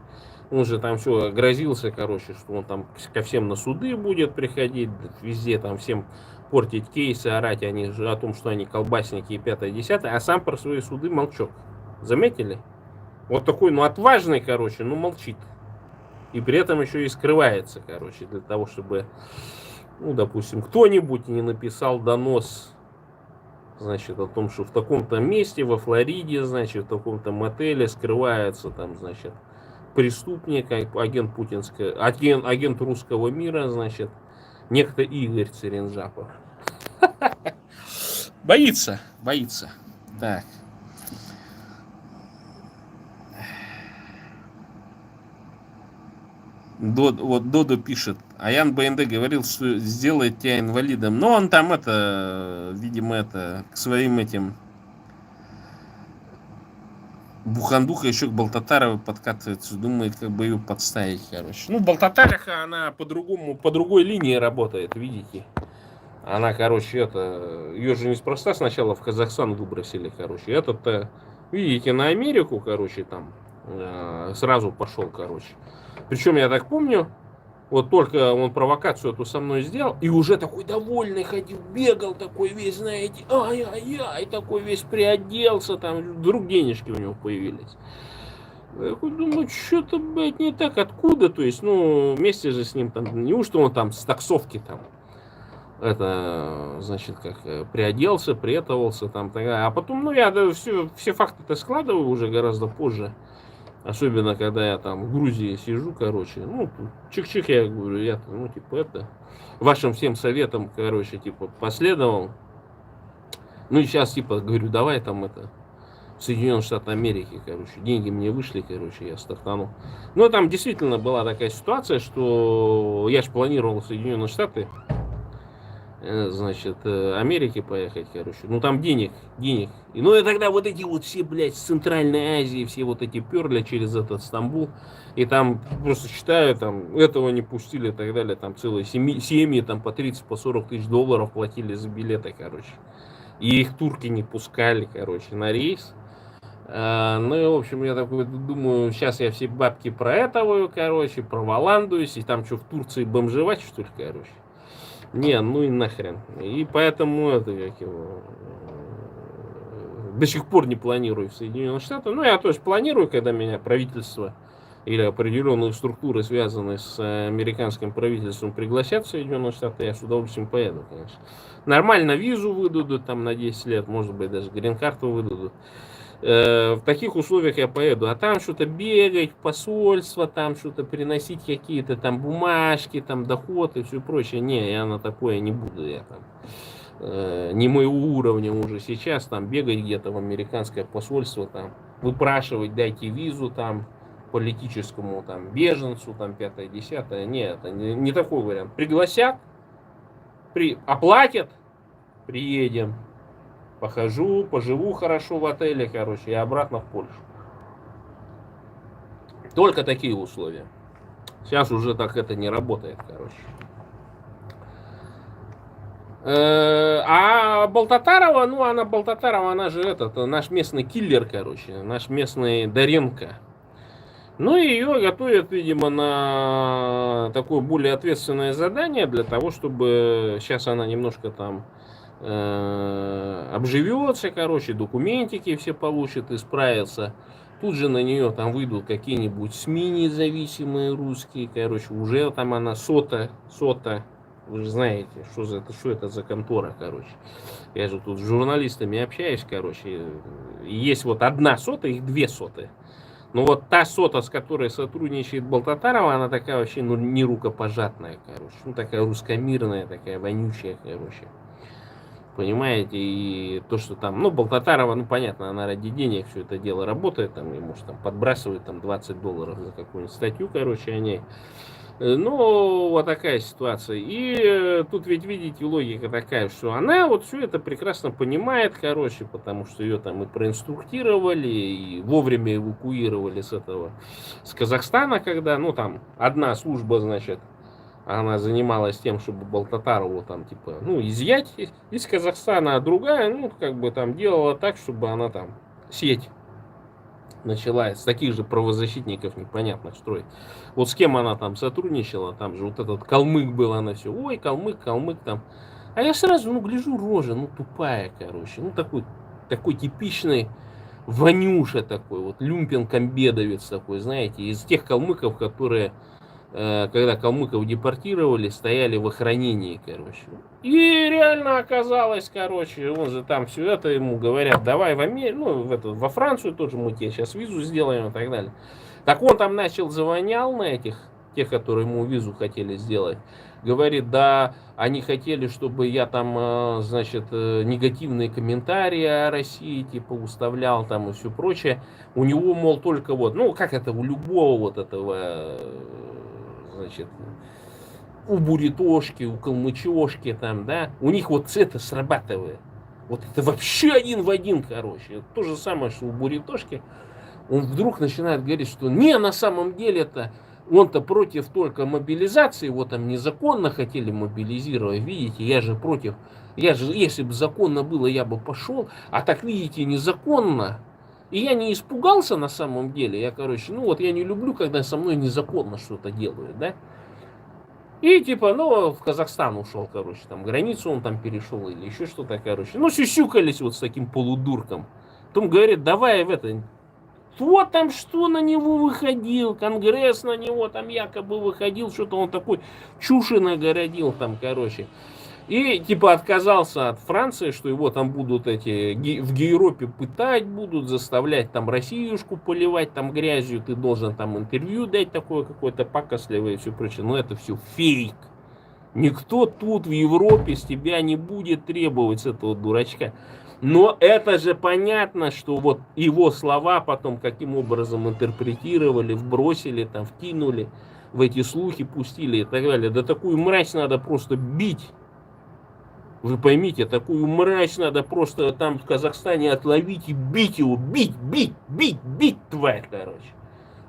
Он же там все грозился, короче, что он там ко всем на суды будет приходить, везде там всем портить кейсы, орать они же о том, что они колбасники и 5-10, а сам про свои суды молчок. Заметили? Вот такой, ну, отважный, короче, ну, молчит. И при этом еще и скрывается, короче, для того, чтобы, ну, допустим, кто-нибудь не написал донос, значит, о том, что в таком-то месте, во Флориде, значит, в таком-то мотеле скрывается там, значит, преступник, агент агент русского мира, значит, некто Игорь Церенжапов. Боится. Так. Вот Додо пишет, Аян БНД говорил, что сделает тебя инвалидом. Но он там это, видимо, это, к своим этим Бухандуха еще к Балтатаровой подкатывается, думает, как бы ее подставить, короче. Ну, Балтатариха, она по-другому, по другой линии работает, видите. Она, короче, это, ее же неспроста сначала в Казахстан выбросили, короче. Этот-то, видите, на Америку, короче, там сразу пошел, короче. Причем, я так помню, вот только он провокацию эту со мной сделал, и уже такой довольный ходил, бегал такой весь, знаете, ай-яй-яй, такой весь приоделся, там вдруг денежки у него появились. Я думаю, что-то, блядь, не так, откуда, то есть, ну, вместе же с ним, там, неужто он там с таксовки там, это, значит, как приоделся, претовался, там, а потом, ну, я да, все факты-то складываю уже гораздо позже. Особенно, когда я там в Грузии сижу, короче, ну, чих-чих, я говорю, я, ну, типа, это, вашим всем советам, короче, типа, последовал. Ну, и сейчас, типа, говорю, давай там это, в Соединенные Штаты Америки, короче, деньги мне вышли, короче, я стартанул. Ну, там действительно была такая ситуация, что я же планировал в Соединенные Штаты, значит, Америки поехать, короче. Ну, там денег. И, ну, и тогда вот эти вот все, блядь, с Центральной Азии, все вот эти перли через этот Стамбул. И там, просто считаю, там, этого не пустили и так далее. Там целые семьи там по 30, по 40 тысяч долларов платили за билеты, короче. И их турки не пускали, короче, на рейс. Ну и, в общем, я такой думаю, сейчас я все бабки проэтовую, короче, проволандуюсь. И там что, в Турции бомжевать, что ли, короче. Не, ну и нахрен. И поэтому это как его до сих пор не планирую в Соединенных Штатах. Ну, я тоже планирую, когда меня правительство или определенные структуры, связанные с американским правительством, пригласят в Соединенные Штаты, я с удовольствием поеду, конечно. Нормально визу выдадут там на 10 лет, может быть, даже грин-карту выдадут. В таких условиях я поеду, а там что-то бегать, посольство, там что-то приносить какие-то там бумажки, там доход и все прочее. Не, я на такое не буду, я там не моего уровня уже сейчас, там бегать где-то в американское посольство, там выпрашивать, дайте визу там политическому там беженцу, там 5-10. Нет, это не такой вариант. Пригласят, оплатят, приедем. Похожу, поживу хорошо в отеле, короче, и обратно в Польшу. Только такие условия. Сейчас уже так это не работает, короче. А Балтатарова, ну, она же этот, наш местный киллер, короче, наш местный Даренко. Ну и ее готовят, видимо, на такое более ответственное задание для того, чтобы сейчас она немножко там обживется, короче, документики все получит, исправится. Тут же на нее там выйдут какие-нибудь СМИ независимые русские, короче, уже там она сота, вы же знаете, что это за контора, короче. Я же тут с журналистами общаюсь, короче. Есть вот одна сота, их две соты. Ну вот та сота, с которой сотрудничает Болтатарова, она такая вообще, ну, не рукопожатная, короче. Ну, такая русскомирная, такая вонючая, короче. Понимаете, и то, что там, ну, Болтатарова, ну, понятно, она ради денег все это дело работает, там, и, может, там, подбрасывает, там, $20 за какую-нибудь статью, короче, о ней. Ну, вот такая ситуация. И тут ведь, видите, логика такая, что она вот все это прекрасно понимает, короче, потому что ее там и проинструктировали, и вовремя эвакуировали с этого, с Казахстана, когда, ну, там, одна служба, значит, она занималась тем, чтобы Болтатарову там, типа, ну, изъять из Казахстана, а другая, ну, как бы там делала так, чтобы она там сеть начала с таких же правозащитников непонятно строить. Вот с кем она там сотрудничала, там же вот этот калмык был, она все, ой, калмык там. А я сразу, ну, гляжу, рожа, ну, тупая, короче, ну, такой типичный Ванюша такой, вот люмпен-комбедовец такой, знаете, из тех калмыков, которые когда калмыков депортировали, стояли в охранении, короче. И реально оказалось, короче, он же там все это ему говорят, давай в Америку, ну, во Францию тоже мы тебе сейчас визу сделаем и так далее. Так он там начал завонял на этих, тех, которые ему визу хотели сделать. Говорит, да, они хотели, чтобы я там, значит, негативные комментарии о России, типа, уставлял там и все прочее. У него, мол, только вот, ну, как это у любого вот этого, значит, у буритошки, у калмычошки там, да, у них вот это срабатывает. Вот это вообще один в один, короче. То же самое, что у буритошки. Он вдруг начинает говорить, что не, на самом деле это он-то против только мобилизации, его там незаконно хотели мобилизировать, видите, я же против, я же, если бы законно было, я бы пошел, а так, видите, незаконно. И я не испугался на самом деле, я, короче, ну вот я не люблю, когда со мной незаконно что-то делают, да. И типа, ну, в Казахстан ушел, короче, там границу он там перешел или еще что-то, короче. Ну, сюсюкались вот с таким полудурком. Потом говорит, давай в это, вот там что на него выходил, Конгресс на него там якобы выходил, что-то он такой чуши нагородил там, короче. И типа отказался от Франции, что его там будут эти в Европе пытать будут, заставлять там Россиюшку поливать там грязью, ты должен там интервью дать такое какое-то пакостливое и все прочее. Но это все фейк. Никто тут в Европе с тебя не будет требовать с этого дурачка. Но это же понятно, что вот его слова потом каким образом интерпретировали, вбросили, там, вкинули, в эти слухи пустили и так далее. Да такую мразь надо просто бить. Вы поймите, такую мразь надо просто там в Казахстане отловить и бить его. Бить, тварь, короче.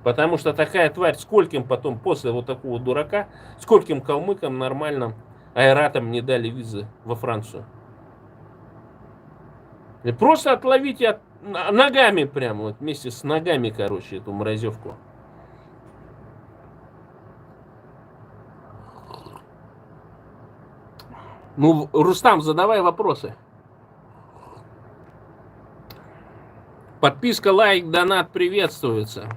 Потому что такая тварь, скольким потом после вот такого дурака, скольким калмыкам нормальным айратам не дали визы во Францию. И просто отловите ногами прямо, вот вместе с ногами, короче, эту мразевку. Ну, Рустам, задавай вопросы. Подписка, лайк, донат приветствуется.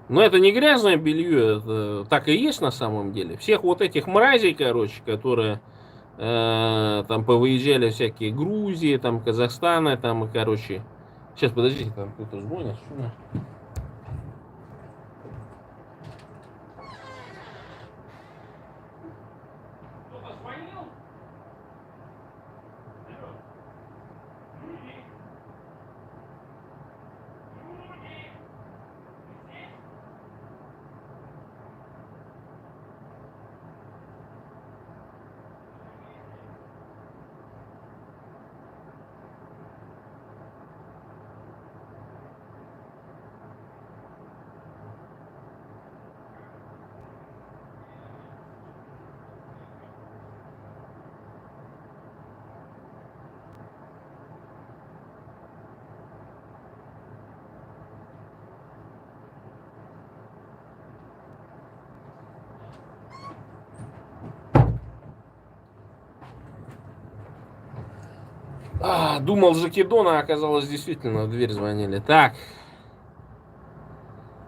Но это не грязное белье, это так и есть на самом деле. Всех вот этих мразей, короче, которые там повыезжали всякие Грузии, там Казахстана, там, и, короче. Сейчас, подождите, там кто-то звонит. Кто-то звонил? Думал Закидона, а оказалось действительно в дверь звонили. Так.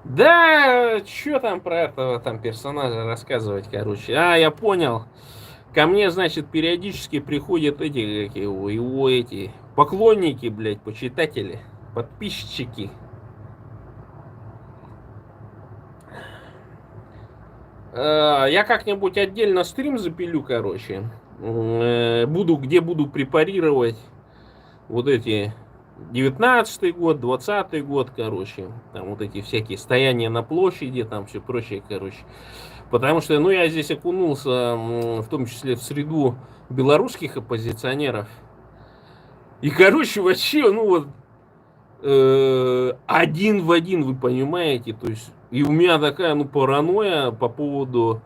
Да, что там про этого там персонажа рассказывать, короче. Я понял. Ко мне, значит, периодически приходят эти, как его эти поклонники, блядь, почитатели, подписчики. Я как-нибудь отдельно стрим запилю, короче. Где буду препарировать вот эти 19-й год, 20-й год, короче. Там вот эти всякие стояния на площади, там все прочее, короче. Потому что, я здесь окунулся, в том числе в среду белорусских оппозиционеров. И, короче, вообще, один в один, вы понимаете, то есть, и у меня такая, паранойя по поводу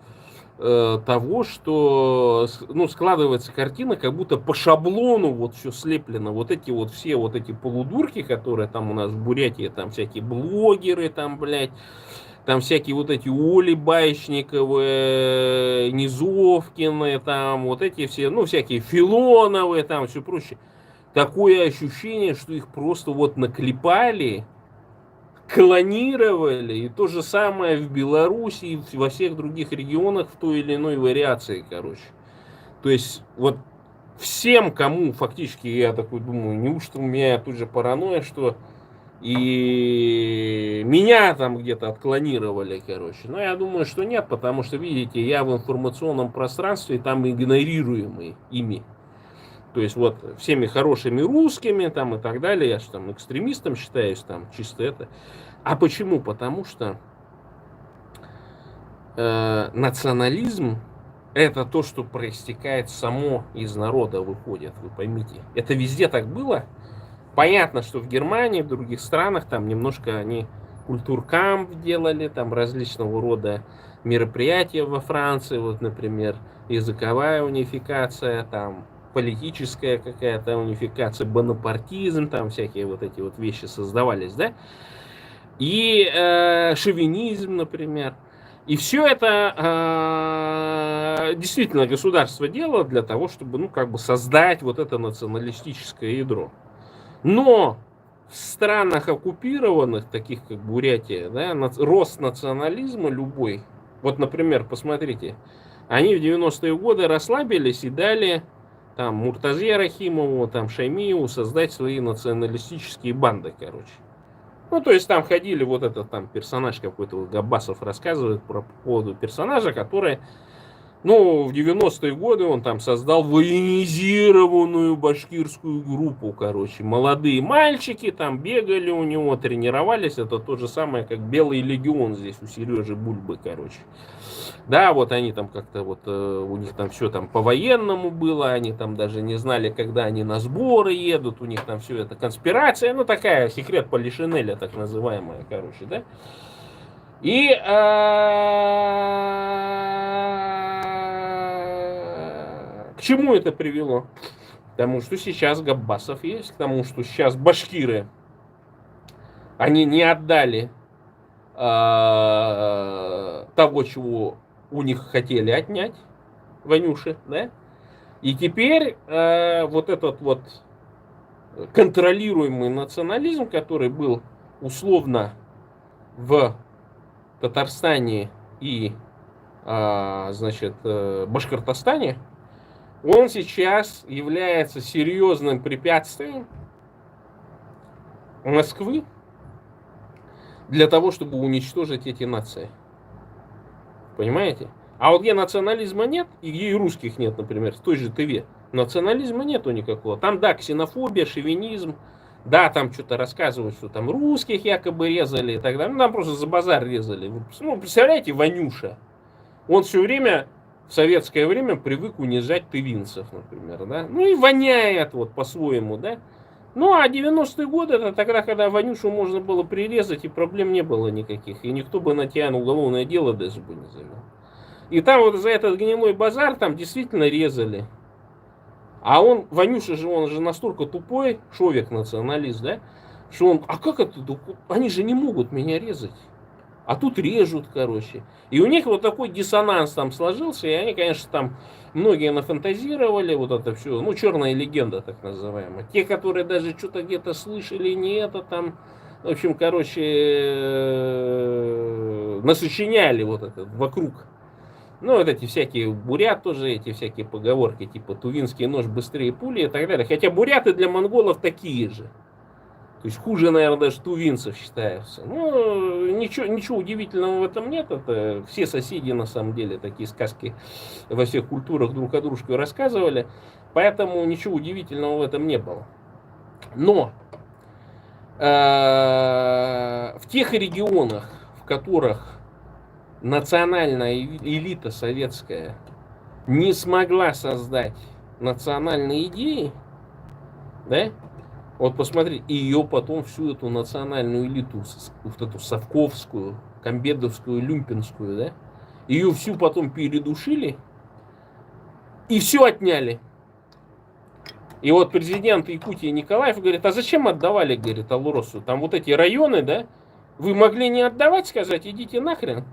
того, что, складывается картина, как будто по шаблону вот все слеплено. Вот эти вот все вот эти полудурки, которые там у нас в Бурятии, там всякие блогеры, там, блядь, там всякие вот эти Оли Байщниковы, Низовкины, там вот эти все, всякие Филоновые, там все прочее. Такое ощущение, что их просто вот наклепали, клонировали, и то же самое в Беларуси и во всех других регионах в той или иной вариации, короче. То есть вот всем, кому фактически, я такой думаю, неужто у меня тут же паранойя, что и меня там где-то отклонировали, короче. Но я думаю, что нет, потому что, видите, я в информационном пространстве там игнорируемый ими. То есть вот всеми хорошими русскими там и так далее, я же там экстремистом считаюсь, там чисто это. А почему? Потому что национализм это то, что проистекает само из народа, выходит, вы поймите. Это везде так было. Понятно, что в Германии, в других странах там немножко они культуркамп делали, там различного рода мероприятия во Франции, вот, например, языковая унификация, там политическая какая-то унификация, бонапартизм, там всякие вот эти вот вещи создавались, да? И шовинизм, например. И все это действительно государство делало для того, чтобы, создать вот это националистическое ядро. Но в странах оккупированных, таких как Бурятия, да, рост национализма любой, вот, например, посмотрите, они в 90-е годы расслабились и дали там Муртазе Рахимову, там Шаймиеву создать свои националистические банды, короче. То есть там ходили вот этот там персонаж какой-то, вот Габбасов рассказывает про поводу персонажа, который, в 90-е годы он там создал военизированную башкирскую группу, короче. Молодые мальчики там бегали у него, тренировались. Это то же самое, как Белый легион здесь у Сережи Бульбы, короче. Да, вот они там как-то вот, у них там все там по-военному было, они там даже не знали, когда они на сборы едут, у них там все это конспирация, такая, секрет Полишинеля, так называемая, короче, да. И к чему это привело? К тому, что сейчас Габбасов есть, к тому, что сейчас башкиры, они не отдали того, чего у них хотели отнять, Ванюши, да? И теперь вот этот вот контролируемый национализм, который был условно в Татарстане и, Башкортостане, он сейчас является серьезным препятствием Москвы для того, чтобы уничтожить эти нации. Понимаете? А вот где национализма нет, и где и русских нет, например, в той же Тыве, национализма нету никакого. Там, да, ксенофобия, шовинизм, да, там что-то рассказывают, что там русских якобы резали и так далее. Там просто за базар резали. Представляете, Ванюша, он все время, в советское время, привык унижать тывинцев, например, да. И воняет вот по-своему, да. А 90-е годы, это тогда, когда Ванюшу можно было прирезать, и проблем не было никаких. И никто бы на тебя уголовное дело даже бы не завел. И там вот за этот гнилой базар там действительно резали. А Ванюша же, он же настолько тупой, шовик националист, да, что он, как это, они же не могут меня резать. А тут режут, короче. И у них вот такой диссонанс там сложился, и они, конечно, там многие нафантазировали, вот это все, ну, черная легенда, так называемая. Те, которые даже что-то где-то слышали, не это там, в общем, короче, насочиняли вот это вокруг. Ну, вот эти всякие бурят тоже, эти всякие поговорки, типа тувинский нож быстрее пули и так далее. Хотя буряты для монголов такие же. То есть хуже, наверное, даже тувинцев считаются. Ну, ничего удивительного в этом нет. Это все соседи, на самом деле, такие сказки во всех культурах друг о дружке рассказывали. Поэтому ничего удивительного в этом не было. Но в тех регионах, в которых национальная элита советская не смогла создать национальные идеи, да, вот посмотри, и ее потом всю эту национальную элиту, вот эту совковскую, комбедовскую, люмпинскую, да, ее всю потом передушили и все отняли. И вот президент Якутии Николаев говорит, а зачем отдавали, говорит, Алросу? Там вот эти районы, да, вы могли не отдавать, сказать, идите нахрен.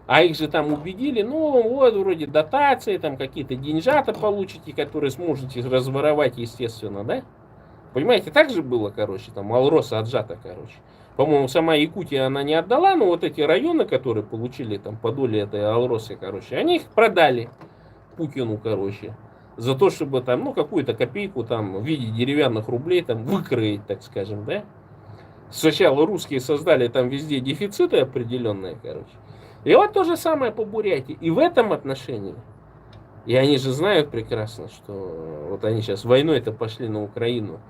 А их же там убедили, ну вот вроде дотации, там какие-то деньжата получите, которые сможете разворовать, естественно, да. Понимаете, так же было, короче, там Алроса отжата, короче. По-моему, сама Якутия она не отдала, но вот эти районы, которые получили там по доле этой Алросы, короче, они их продали Путину, короче. За то, чтобы там, ну, какую-то копейку там в виде деревянных рублей там выкроить, так скажем, да. Сначала русские создали там везде дефициты определенные, короче. И вот то же самое по Бурятии. И в этом отношении, и они же знают прекрасно, что вот они сейчас войной-то пошли на Украину,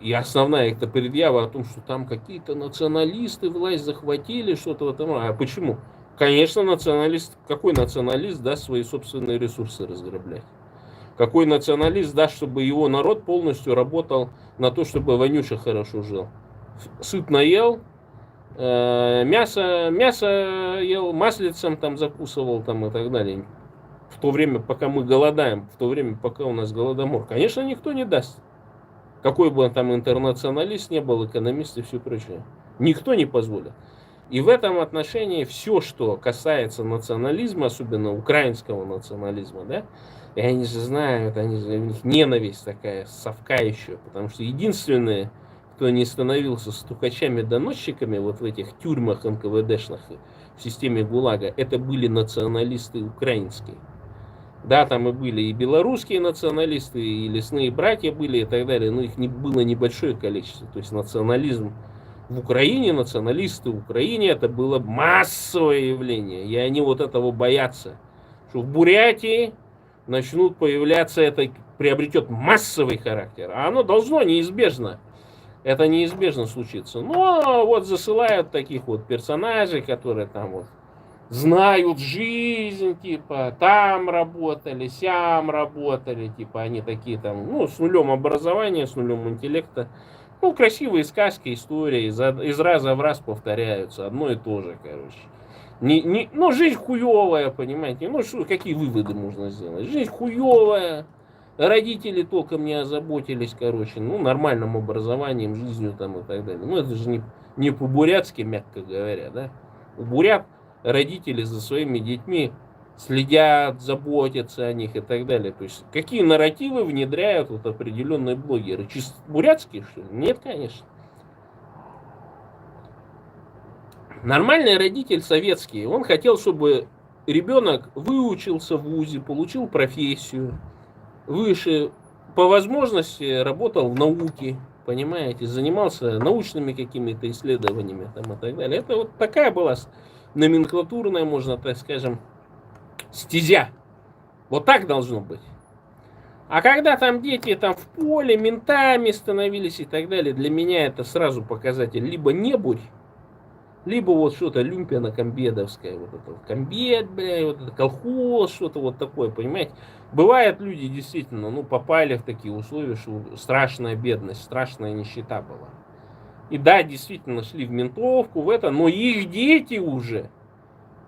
и основная их-то предъява о том, что там какие-то националисты власть захватили, что-то в этом. А почему? Конечно, националист, какой националист даст свои собственные ресурсы разграблять? Какой националист даст, чтобы его народ полностью работал на то, чтобы Ванюша хорошо жил? Сытно ел, мясо ел, маслицем там закусывал там и так далее. В то время, пока мы голодаем, в то время, пока у нас голодомор. Конечно, никто не даст. Какой бы он там интернационалист не был, экономист и все прочее. Никто не позволит. И в этом отношении все, что касается национализма, особенно украинского национализма, да, и они же знают, у них ненависть такая, совка еще, потому что единственные, кто не становился стукачами-доносчиками вот в этих тюрьмах НКВДшных в системе ГУЛАГа, это были националисты украинские. Да, там и были и белорусские националисты, и лесные братья были и так далее, но их было небольшое количество. То есть национализм в Украине, националисты в Украине, это было массовое явление. И они вот этого боятся, что в Бурятии начнут появляться, это приобретет массовый характер. А оно должно неизбежно. Это неизбежно случится. Но вот засылают таких вот персонажей, которые там вот знают жизнь, типа, там работали, сям работали, типа, они такие там, ну, с нулем образования, с нулем интеллекта. Ну, красивые сказки, истории из раза в раз повторяются, одно и то же, короче. Ну, жизнь хуевая, понимаете, ну, какие выводы можно сделать? Жизнь хуевая, родители толком не озаботились, короче, ну, нормальным образованием, жизнью там и так далее. Ну, это же не по-бурятски, мягко говоря, да. У бурят родители за своими детьми следят, заботятся о них и так далее. То есть, какие нарративы внедряют вот определенные блогеры? Чисто бурятские, что ли? Нет, конечно. Нормальный родитель советский, он хотел, чтобы ребенок выучился в вузе, получил профессию, выше, по возможности работал в науке, понимаете, занимался научными какими-то исследованиями там, и так далее. Это вот такая была номенклатурная, можно так скажем, стезя. Вот так должно быть. А когда там дети там в поле ментами становились и так далее, для меня это сразу показатель либо не будь, либо вот что-то люмпино-комбедовское, вот это вот комбед, бля, вот это колхоз, что-то вот такое, понимаете. Бывает, люди действительно, ну, попали в такие условия, что страшная бедность, страшная нищета была. И да, действительно, шли в ментовку, в это, но их дети уже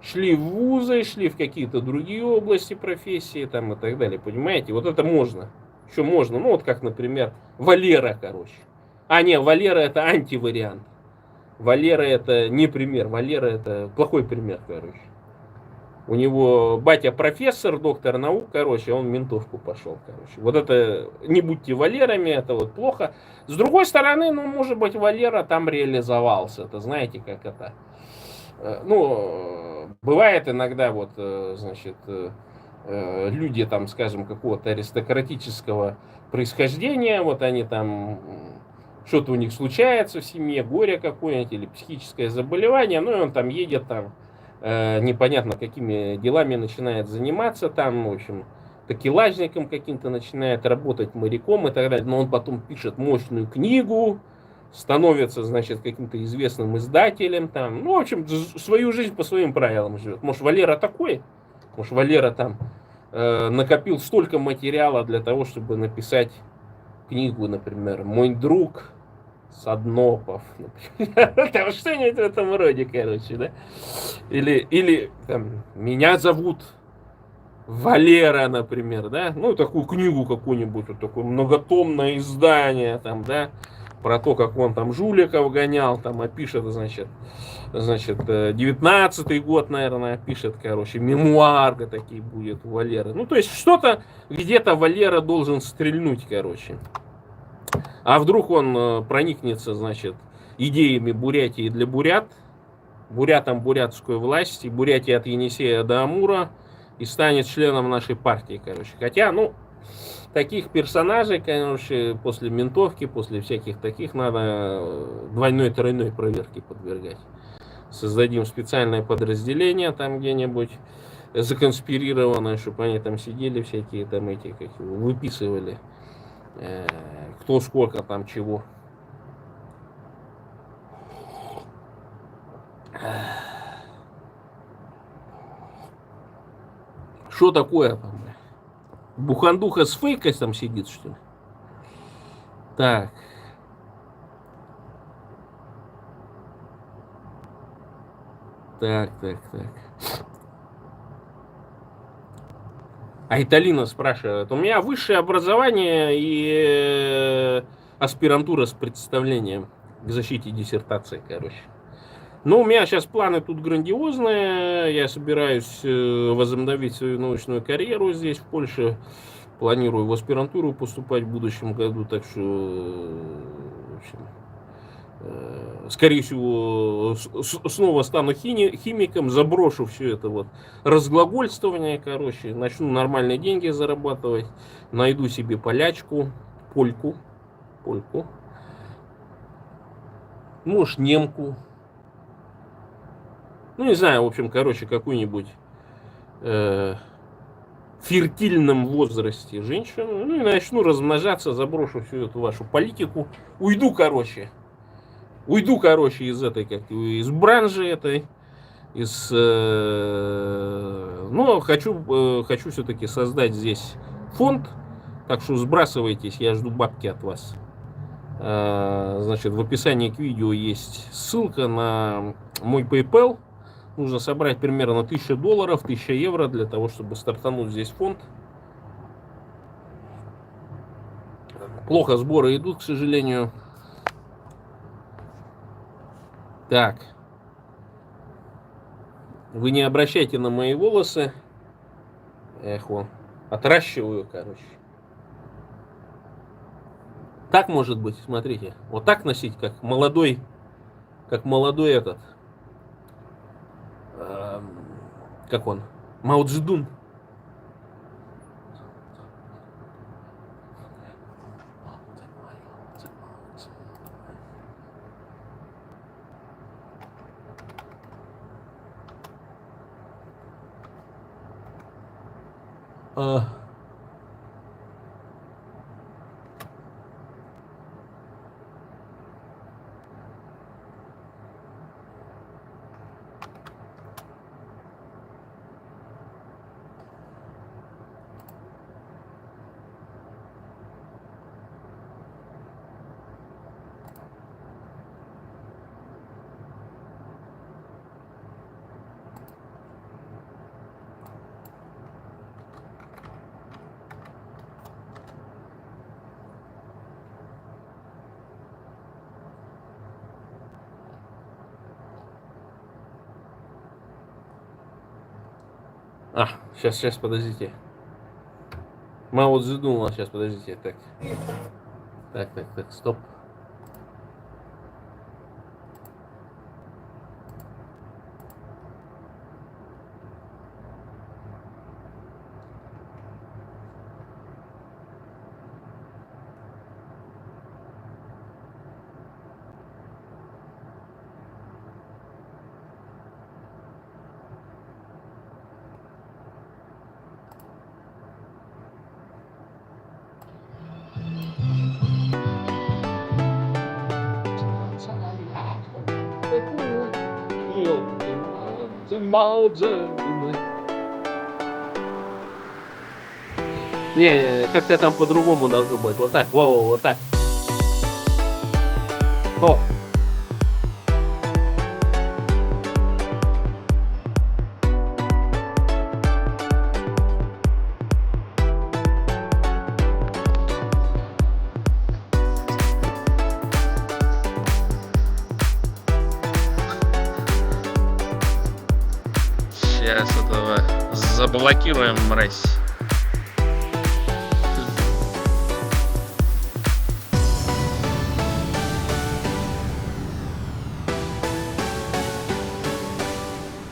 шли в вузы, шли в какие-то другие области профессии там и так далее, понимаете. Вот это можно. Еще можно, ну, вот как, например, Валера, короче. А, не, Валера это антивариант. Валера это не пример, Валера это плохой пример, короче. У него батя профессор, доктор наук, короче, он в ментовку пошел, короче. Вот это, не будьте Валерами, это вот плохо. С другой стороны, ну, может быть, Валера там реализовался. Это знаете, как это... Ну, бывает иногда вот, значит, люди там, скажем, какого-то аристократического происхождения, вот они там, что-то у них случается в семье, горе какое-нибудь или психическое заболевание, ну и он там едет там, непонятно какими делами начинает заниматься там, в общем, такелажником каким-то начинает работать, моряком и так далее, но он потом пишет мощную книгу, становится, значит, каким-то известным издателем там, ну, в общем, свою жизнь по своим правилам живет. Может, Валера такой? Может, Валера там накопил столько материала для того, чтобы написать книгу, например, «Мой друг Саднопов», например, там что-нибудь в этом роде, короче, да? Или там, «Меня зовут Валера», например, да? Ну, такую книгу какую-нибудь, вот такое многотомное издание, там, да? Про то, как он там жуликов гонял, там опишет, значит, 19-й год, наверное, пишет, короче, мемуарка такие будет у Валеры. Ну, то есть что-то где-то Валера должен стрельнуть, короче. А вдруг он проникнется, значит, идеями Бурятии для бурят, бурятам бурятскую власть, и Бурятии от Енисея до Амура, и станет членом нашей партии, короче. Хотя, ну, таких персонажей, короче, после ментовки, после всяких таких надо двойной-тройной проверке подвергать. Создадим специальное подразделение там где-нибудь законспирированное, чтобы они там сидели всякие там эти, как его, выписывали, кто сколько там чего. Что такое там? Бухандуха с фейкой там сидит, что ли? Так. Так. Айталина спрашивает. У меня высшее образование и аспирантура с представлением к защите диссертации, короче. Но у меня сейчас планы тут грандиозные. Я собираюсь возобновить свою научную карьеру здесь, в Польше. Планирую в аспирантуру поступать в будущем году, так что, в общем, скорее всего, снова стану химиком, заброшу все это вот разглагольствование, короче, начну нормальные деньги зарабатывать, найду себе полячку, польку, может, немку, ну, не знаю, в общем, короче, какую-нибудь в фертильном возрасте женщину, ну, и начну размножаться, заброшу всю эту вашу политику, уйду, короче, из этой, как из бранжи этой, но хочу все-таки создать здесь фонд, так что сбрасывайтесь, я жду бабки от вас. Значит, в описании к видео есть ссылка на мой PayPal. Нужно собрать примерно $1000, 1000 евро для того, чтобы стартануть здесь фонд. Плохо сборы идут, к сожалению. Так. Вы не обращайте на мои волосы. Эх, вон. Отращиваю, короче. Так может быть, смотрите. Вот так носить, как молодой этот. Как он? Мао Цзэдун. А, сейчас, подождите. Мао Цзэдуна, сейчас, подождите. Так, стоп. Не, как-то там по-другому должно быть. Вот так, вот так. О, Сейчас этого заблокируем, мразь.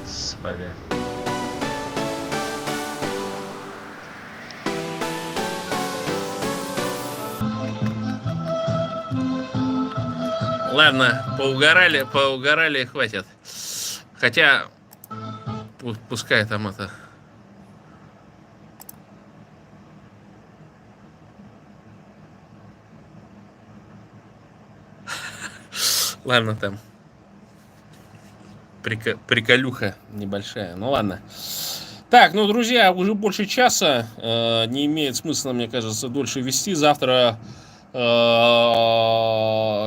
Сваля. Ладно, поугорали, хватит. Хотя, пускай там это... Ладно, там приколюха небольшая. Ну ладно. Так, ну, друзья, уже больше часа. Не имеет смысла, мне кажется, дольше вести. Завтра,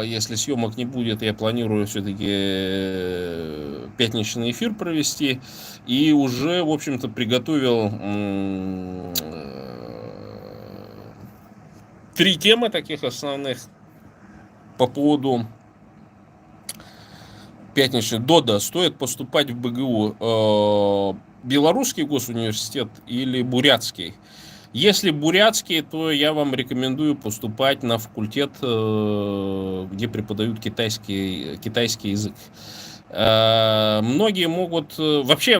если съемок не будет, я планирую все-таки пятничный эфир провести. И уже, в общем-то, приготовил 3 темы таких основных по поводу пятничный. Дода, стоит поступать в БГУ белорусский госуниверситет или бурятский? Если бурятский, то я вам рекомендую поступать на факультет, где преподают китайский язык. Многие могут... Вообще,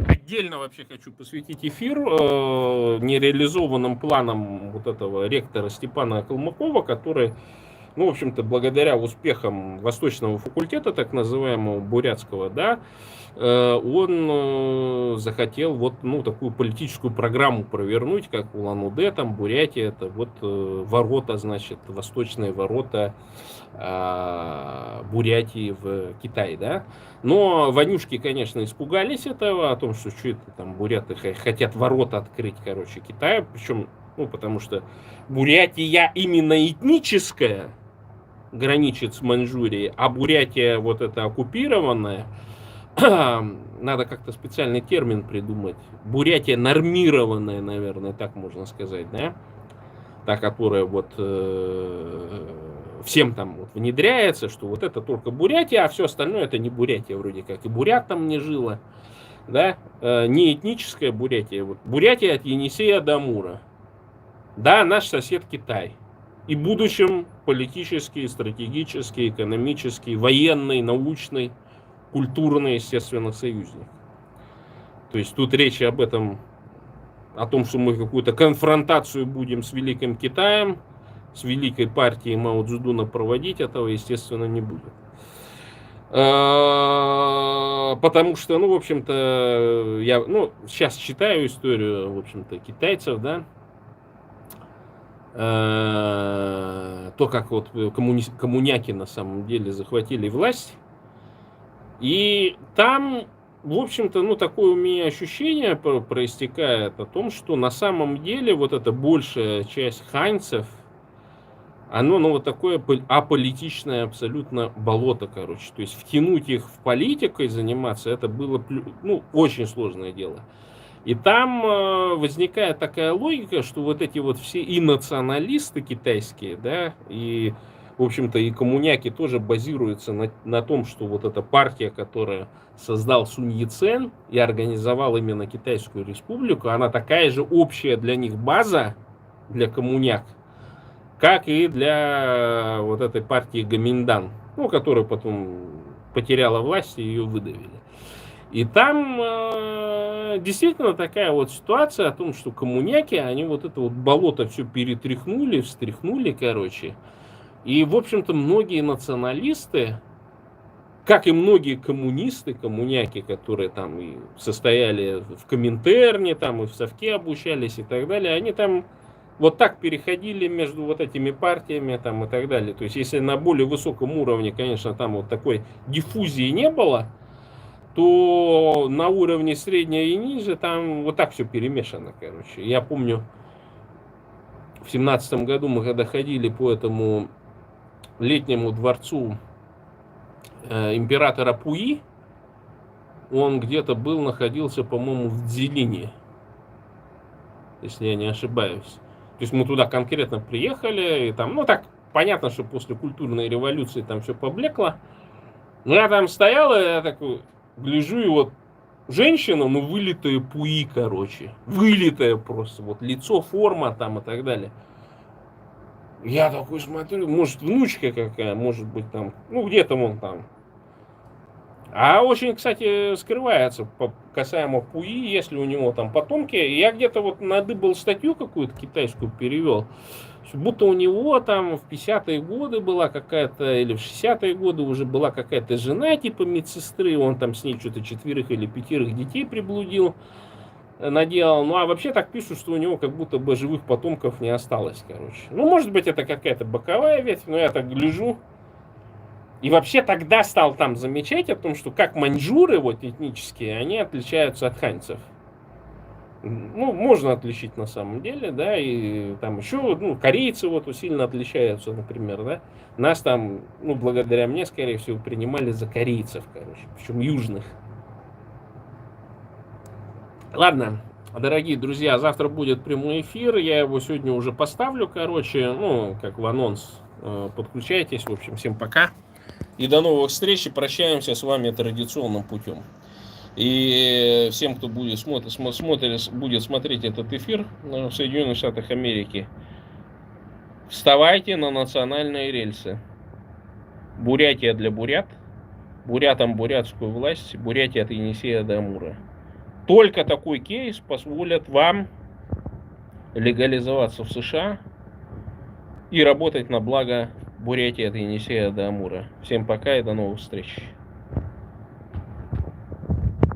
отдельно вообще хочу посвятить эфир нереализованным планам вот этого ректора Степана Калмыкова, который... в общем-то, благодаря успехам Восточного факультета, так называемого бурятского, да, он захотел такую политическую программу провернуть, как Улан-Удэ, там, Бурятия, это ворота, значит, восточные ворота Бурятии в Китай, да. Но вонюшки, конечно, испугались этого, о том, что это там буряты хотят ворота открыть, Китая, причем, потому что Бурятия именно этническая, граничит с Маньчжурией, а Бурятия эта оккупированная, надо как-то специальный термин придумать. Бурятия нормированная, наверное, так можно сказать, да? Та, которая всем там внедряется, что это только Бурятия, а все остальное это не Бурятия вроде как. И бурят там не жило, да? Не этническая Бурятия. Бурятия от Енисея до Амура. Да, наш сосед Китай. И в будущем политический, стратегический, экономический, военный, научный, культурный, естественно, союзник. То есть тут речь об этом, о том, что мы какую-то конфронтацию будем с Великим Китаем, с великой партией Мао Цзэдуна проводить, этого, естественно, не будет. Потому что, в общем-то, я сейчас читаю историю, в общем-то, китайцев, да, то, как коммуняки на самом деле захватили власть. И там, в общем-то, такое у меня ощущение проистекает о том, что на самом деле эта большая часть ханьцев, оно такое аполитичное абсолютно болото, То есть втянуть их в политику и заниматься, это было, очень сложное дело. И там возникает такая логика, что эти все и националисты китайские, да, и в общем-то, и коммуняки тоже базируются на том, что вот эта партия, которая создал Сунь Яцен и организовал именно Китайскую республику, она такая же общая для них база, для коммуняк, как и для вот этой партии Гоминдан, ну, которая потом потеряла власть и ее выдавили. И там действительно такая вот ситуация о том, что коммуняки, они вот это вот болото все перетряхнули, встряхнули, короче. И, в общем-то, многие националисты, как и многие коммунисты, коммуняки, которые там и состояли в Коминтерне, там и в Совке обучались и так далее, они там вот так переходили между вот этими партиями там и так далее. То есть, если на более высоком уровне, конечно, там вот такой диффузии не было, то на уровне среднего и ниже там вот так все перемешано, короче. Я помню, в 17 году мы когда ходили по этому летнему дворцу императора Пуи, он где-то находился, по-моему, в Дзилине, если я не ошибаюсь. То есть мы туда конкретно приехали, и там, ну так, понятно, что после культурной революции там все поблекло. Но я там стоял, и я такой гляжу, и вот женщина, ну, вылитая Пуи, короче. Вылитая просто, вот лицо, форма там и так далее. Я такой смотрю, может, внучка какая, может быть, там, ну, где-то вон там. А очень, кстати, скрывается касаемо Пуи, если у него там потомки. Я где-то вот надыбал статью какую-то китайскую, перевел, будто у него там в 50-е годы была какая-то, или в 60-е годы уже была какая-то жена типа медсестры, он там с ней что-то 4 или 5 детей приблудил, наделал. Ну а вообще так пишут, что у него как будто бы живых потомков не осталось, короче. Ну, может быть, это какая-то боковая ветвь, но я так гляжу. И вообще тогда стал там замечать о том, что как маньчжуры вот этнические, они отличаются от ханьцев. Ну, можно отличить на самом деле, да, и там еще, ну, корейцы вот сильно отличаются, например, да. Нас там, ну, благодаря мне, скорее всего, принимали за корейцев, короче, причем южных. Ладно, дорогие друзья, завтра будет прямой эфир, я его сегодня уже поставлю, короче, ну, как в анонс. Подключайтесь, в общем, всем пока. И до новых встреч, и прощаемся с вами традиционным путем. И всем, кто будет смотреть этот эфир в Соединенных Штатах Америки, вставайте на национальные рельсы. Бурятия для бурят, бурятам бурятскую власть, Бурятия от Енисея до Амура. Только такой кейс позволит вам легализоваться в США и работать на благо Бурятии от Енисея до Амура. Всем пока и до новых встреч.